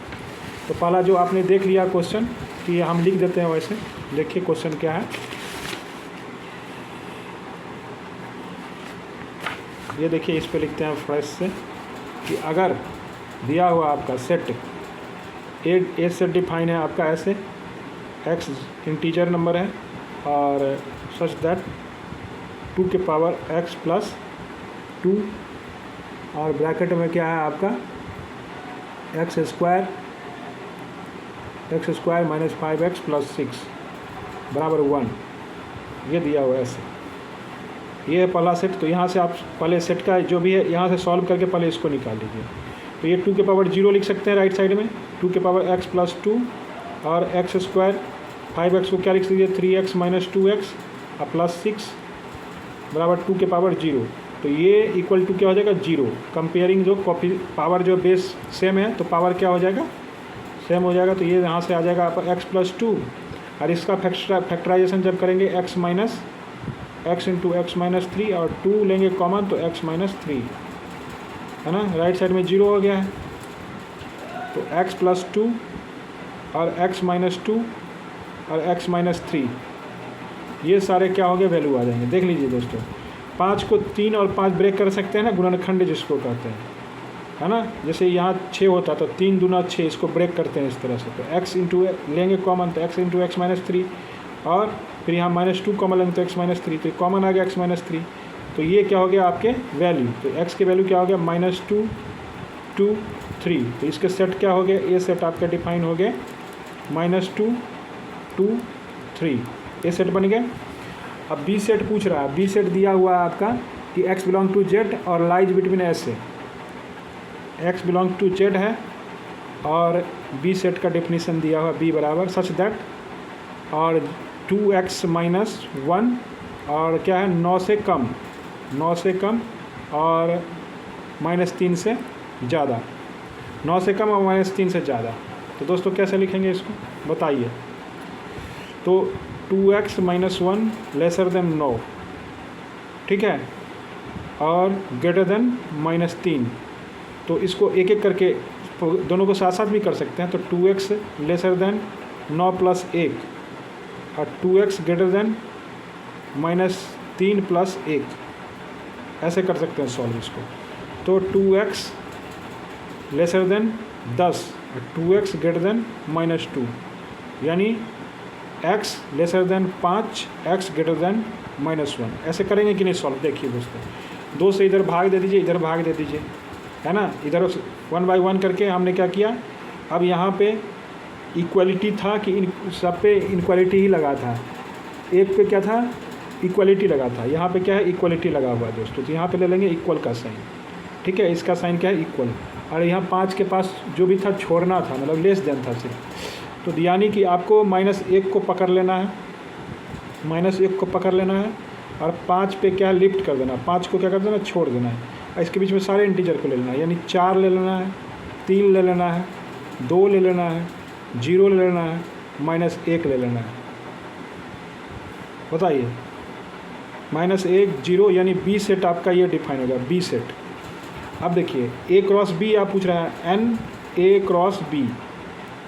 Speaker 1: तो पहला जो आपने देख लिया क्वेश्चन कि हम लिख देते हैं वैसे, देखिए क्वेश्चन क्या है। ये देखिए इस पे लिखते हैं फ्रेश से कि अगर दिया हुआ आपका सेट ए सेट डिफाइन है आपका ऐसे, एक्स इंटीजर नंबर है और सच दैट 2 के पावर x प्लस 2 और ब्रैकेट में क्या है आपका x square minus 5x plus 6 बराबर 1, ये दिया हुआ है ऐसे। ये है पहला सेट। तो यहाँ से आप पहले सेट का जो भी है यहाँ से सॉल्व करके पहले इसको निकाल लीजिए। तो ये 2 के पावर 0 लिख सकते हैं राइट साइड में, 2 के पावर x प्लस 2 और एक्स स्क्वायर 5x को क्या लिख लीजिए 3x माइनस 2x और प्लस 6 बराबर 2 के पावर 0। तो ये इक्वल टू क्या हो जाएगा 0। कंपेयरिंग जो कॉपी पावर जो बेस सेम है तो पावर क्या हो जाएगा सेम हो जाएगा। तो ये यहाँ से आ जाएगा आपका x प्लस 2 और इसका फैक्टराइजेशन जब करेंगे x minus x into x minus 3 और 2 लेंगे कॉमन तो x माइनस 3, है ना। राइट साइड में 0 हो गया है, तो x प्लस 2 और x माइनस 2 और x माइनस 3, ये सारे क्या हो गए वैल्यू आ जाएंगे। देख लीजिए दोस्तों, 5 को 3 और 5 ब्रेक कर सकते हैं ना, गुणनखंड जिसको कहते हैं, है ना। जैसे यहाँ 6 होता तो 3 दूना 6, इसको ब्रेक करते हैं इस तरह से। तो x इंटू लेंगे कॉमन तो x इंटू एक्स माइनस 3 और फिर यहाँ -2 कॉमन लेंगे तो x माइनस 3, तो कॉमन आ गया x माइनस 3। तो ये क्या हो गया आपके वैल्यू, तो x के वैल्यू क्या हो गया -2 2 3। तो इसके सेट क्या हो गया, ए सेट आपका डिफाइन हो गया -2 2 3, ए सेट बन गया। अब बी सेट पूछ रहा है, बी सेट दिया हुआ है आपका कि x बिलोंग टू z और लाइज बिटवीन s से, x बिलोंग टू z है और बी सेट का डेफिनेशन दिया हुआ b बराबर सच दैट और 2x माइनस 1 और क्या है 9 से कम और -3 से ज़्यादा, 9 से कम और -3 से ज़्यादा। तो दोस्तों कैसे लिखेंगे इसको बताइए। तो 2x माइनस 1 लेसर देन 9, ठीक है, और ग्रेटर देन -3। तो इसको एक एक करके दोनों को साथ साथ भी कर सकते हैं। तो 2x लेसर देन 9 + 1 और 2x ग्रेटर देन -3 + 1, ऐसे कर सकते हैं सॉल्व इसको। तो 2x लेसर देन 10 और 2x ग्रेटर देन -2, यानी x lesser then 5, x greater then -1, ऐसे करेंगे कि नहीं सॉल्व। देखिए दोस्तों, 2 से इधर भाग दे दीजिए, इधर भाग दे दीजिए, है ना। इधर 1 बाई 1 करके हमने क्या किया, अब यहाँ पे इक्वलिटी था कि इन सब पे इनक्वालिटी ही लगा था, एक पे क्या था, इक्वलिटी लगा था। यहाँ पे क्या है, इक्वलिटी लगा हुआ है दोस्तों। तो यहाँ पे ले लेंगे इक्वल का साइन, ठीक है। इसका साइन क्या है, इक्वल। और यहाँ 5 के पास जो भी था छोड़ना था, मतलब लेस देन था सिर्फ। तो यानी कि आपको -1 को पकड़ लेना है, -1 को पकड़ लेना है और 5 पे क्या लिफ्ट कर देना, 5 को क्या कर देना, छोड़ देना है। और इसके बीच में सारे इंटीजर को ले लेना है, यानी 4 ले लेना है, 3 ले लेना है, 2 ले लेना है, 0 ले लेना है, -1 ले लेना है। बताइए, -1 0, यानी बी सेट आपका ये डिफाइन होगा, बी सेट। अब देखिए A क्रॉस B आप पूछ रहे हैं, N A क्रॉस B।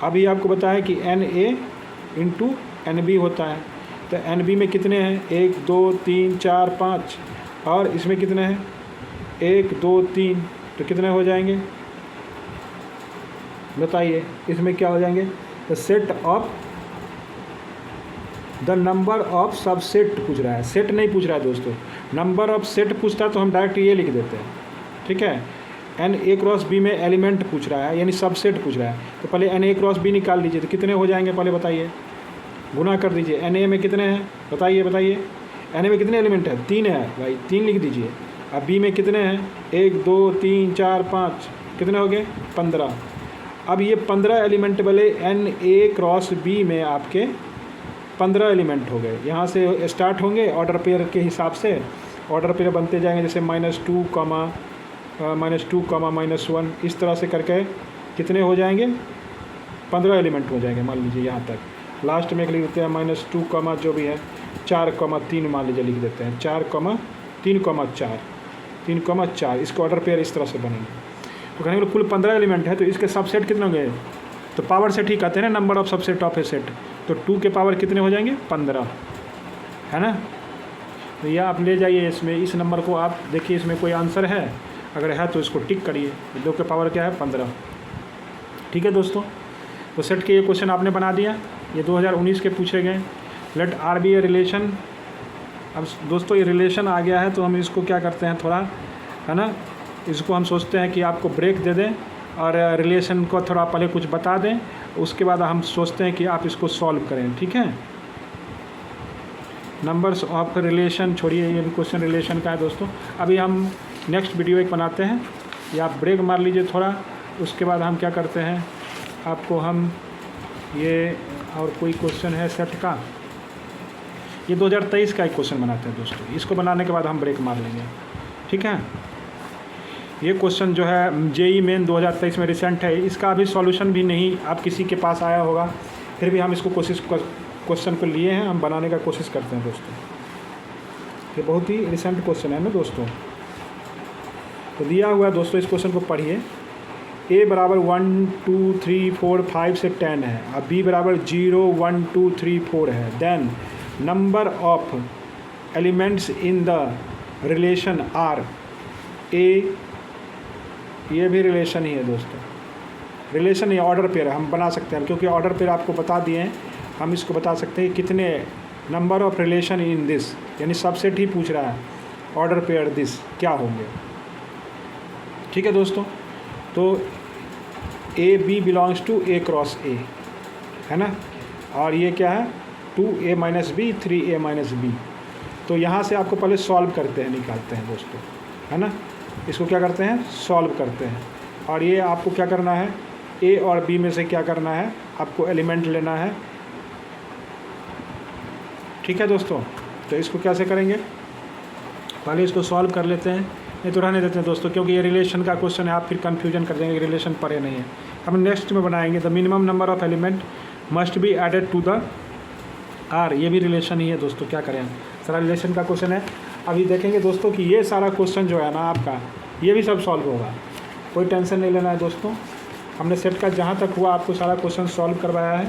Speaker 1: अभी आपको बताया कि NA इंटू NB होता है। तो NB में कितने हैं, 1 2 3 4 5, और इसमें कितने हैं, 1 2 3, तो कितने हो जाएंगे बताइए, इसमें क्या हो जाएंगे। The set of the number of subset पूछ रहा है, सेट नहीं पूछ रहा है दोस्तों। नंबर ऑफ सेट पूछता है तो हम डायरेक्ट ये लिख देते हैं, ठीक है। NA क्रॉस B में एलिमेंट पूछ रहा है, यानी सबसेट पूछ रहा है। तो पहले NA क्रॉस B निकाल लीजिए, तो कितने हो जाएंगे पहले बताइए, गुना कर दीजिए। NA में कितने हैं बताइए, NA में कितने एलिमेंट है, 3 है भाई, 3 लिख दीजिए। अब B में कितने हैं, 1 2 3 4 5, कितने हो गए, 15। अब ये 15 एलिमेंट वाले NA क्रॉस B में आपके 15 एलिमेंट हो गए। यहाँ से स्टार्ट होंगे ऑर्डर पेयर के हिसाब से, ऑर्डर पेयर बनते जाएंगे, जैसे -2, -1, इस तरह से करके कितने हो जाएंगे, 15 एलिमेंट हो जाएंगे मान लीजिए यहाँ तक। लास्ट में एक लिख देते हैं -2, जो भी है 4,3 मान लीजिए लिख देते हैं, 3,4, इसको ऑर्डर पेयर इस तरह से बनेंगे। तो कहेंगे कुल 15 एलिमेंट है, तो इसके सबसेट कितने होंगे, तो पावर सेट ही कहते हैं ना, number of subset of A set. तो 2 के पावर कितने हो जाएंगे, 15, है ना। तो यह आप ले जाइए इसमें, इस नंबर को आप देखिए इसमें कोई आंसर है, अगर है तो इसको टिक करिए। 2 के पावर क्या है, 15, ठीक है दोस्तों। तो सेट के ये क्वेश्चन आपने बना दिया, ये 2019 के पूछे गए। Late R B a relation. अब दोस्तों ये रिलेशन आ गया है तो हम इसको क्या करते हैं थोड़ा, है ना, इसको हम सोचते हैं कि आपको ब्रेक दे दें और रिलेशन को थोड़ा पहले कुछ बता दें, उसके बाद हम सोचते हैं कि आप इसको सॉल्व करें, ठीक है। नंबर्स ऑफ रिलेशन छोड़िए, ये क्वेश्चन रिलेशन का है दोस्तों। अभी हम नेक्स्ट वीडियो एक बनाते हैं, या आप ब्रेक मार लीजिए थोड़ा, उसके बाद हम क्या करते हैं, आपको हम ये और कोई क्वेश्चन है सेट का, ये 2023 का एक क्वेश्चन बनाते हैं दोस्तों। इसको बनाने के बाद हम ब्रेक मार लेंगे, ठीक है। ये क्वेश्चन जो है जेई मेन 2023 में रिसेंट है, इसका अभी सॉल्यूशन भी नहीं आप किसी के पास आया होगा, फिर भी हम इसको क्वेश्चन को लिए हैं, हम बनाने का कोशिश करते हैं दोस्तों। ये बहुत ही रिसेंट क्वेश्चन है ना दोस्तों। तो दिया हुआ है दोस्तों, इस क्वेश्चन को पढ़िए। A बराबर 1 2 3 4 5 से 10 है, अब B बराबर 0 1 2 3 4 है। Then number of elements in the relation R A, ये भी रिलेशन ही है दोस्तों, रिलेशन ही ऑर्डर पेयर हम बना सकते हैं, क्योंकि ऑर्डर पेयर आपको बता दिए हैं, हम इसको बता सकते हैं कितने number of relation in this, यानी सबसेट ही पूछ रहा है, ऑर्डर पेयर दिस क्या होंगे, ठीक है दोस्तों। तो A B belongs to A cross A, है ना, और ये क्या है 2a minus B 3a minus B. तो यहाँ से आपको पहले सॉल्व करते हैं, निकालते हैं दोस्तों, है ना, इसको क्या करते हैं, सॉल्व करते हैं। और ये आपको क्या करना है, ए और बी में से क्या करना है, आपको एलिमेंट लेना है, ठीक है दोस्तों। तो इसको कैसे करेंगे, पहले इसको सॉल्व कर लेते हैं, नहीं तो रहने देते हैं दोस्तों, क्योंकि ये रिलेशन का क्वेश्चन है, आप फिर कंफ्यूजन कर देंगे, रिलेशन पढ़े नहीं है। हम नेक्स्ट में बनाएंगे the minimum number of element must be added to the R, ये भी रिलेशन ही है दोस्तों, क्या करें, सारा रिलेशन का क्वेश्चन है। अभी देखेंगे दोस्तों कि ये सारा क्वेश्चन जो है ना आपका, ये भी सब सॉल्व होगा, कोई टेंशन नहीं लेना है दोस्तों। हमने सेट का जहाँ तक हुआ आपको सारा क्वेश्चन सॉल्व करवाया है,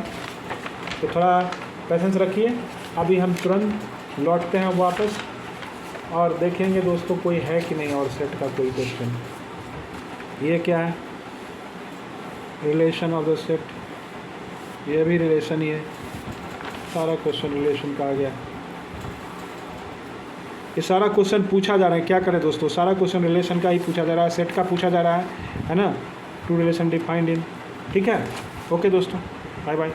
Speaker 1: तो थोड़ा पेशेंस रखिए। अभी हम तुरंत लौटते हैं वापस और देखेंगे दोस्तों कोई है कि नहीं और सेट का कोई क्वेश्चन। ये क्या है, रिलेशन ऑफ द सेट, ये भी रिलेशन ही है, सारा क्वेश्चन रिलेशन का आ गया। ये सारा क्वेश्चन पूछा जा रहा है, क्या करें दोस्तों, सारा क्वेश्चन रिलेशन का ही पूछा जा रहा है, सेट का पूछा जा रहा है ना। टू रिलेशन डिफाइंड इन, ठीक है। ओके दोस्तों, बाय बाय।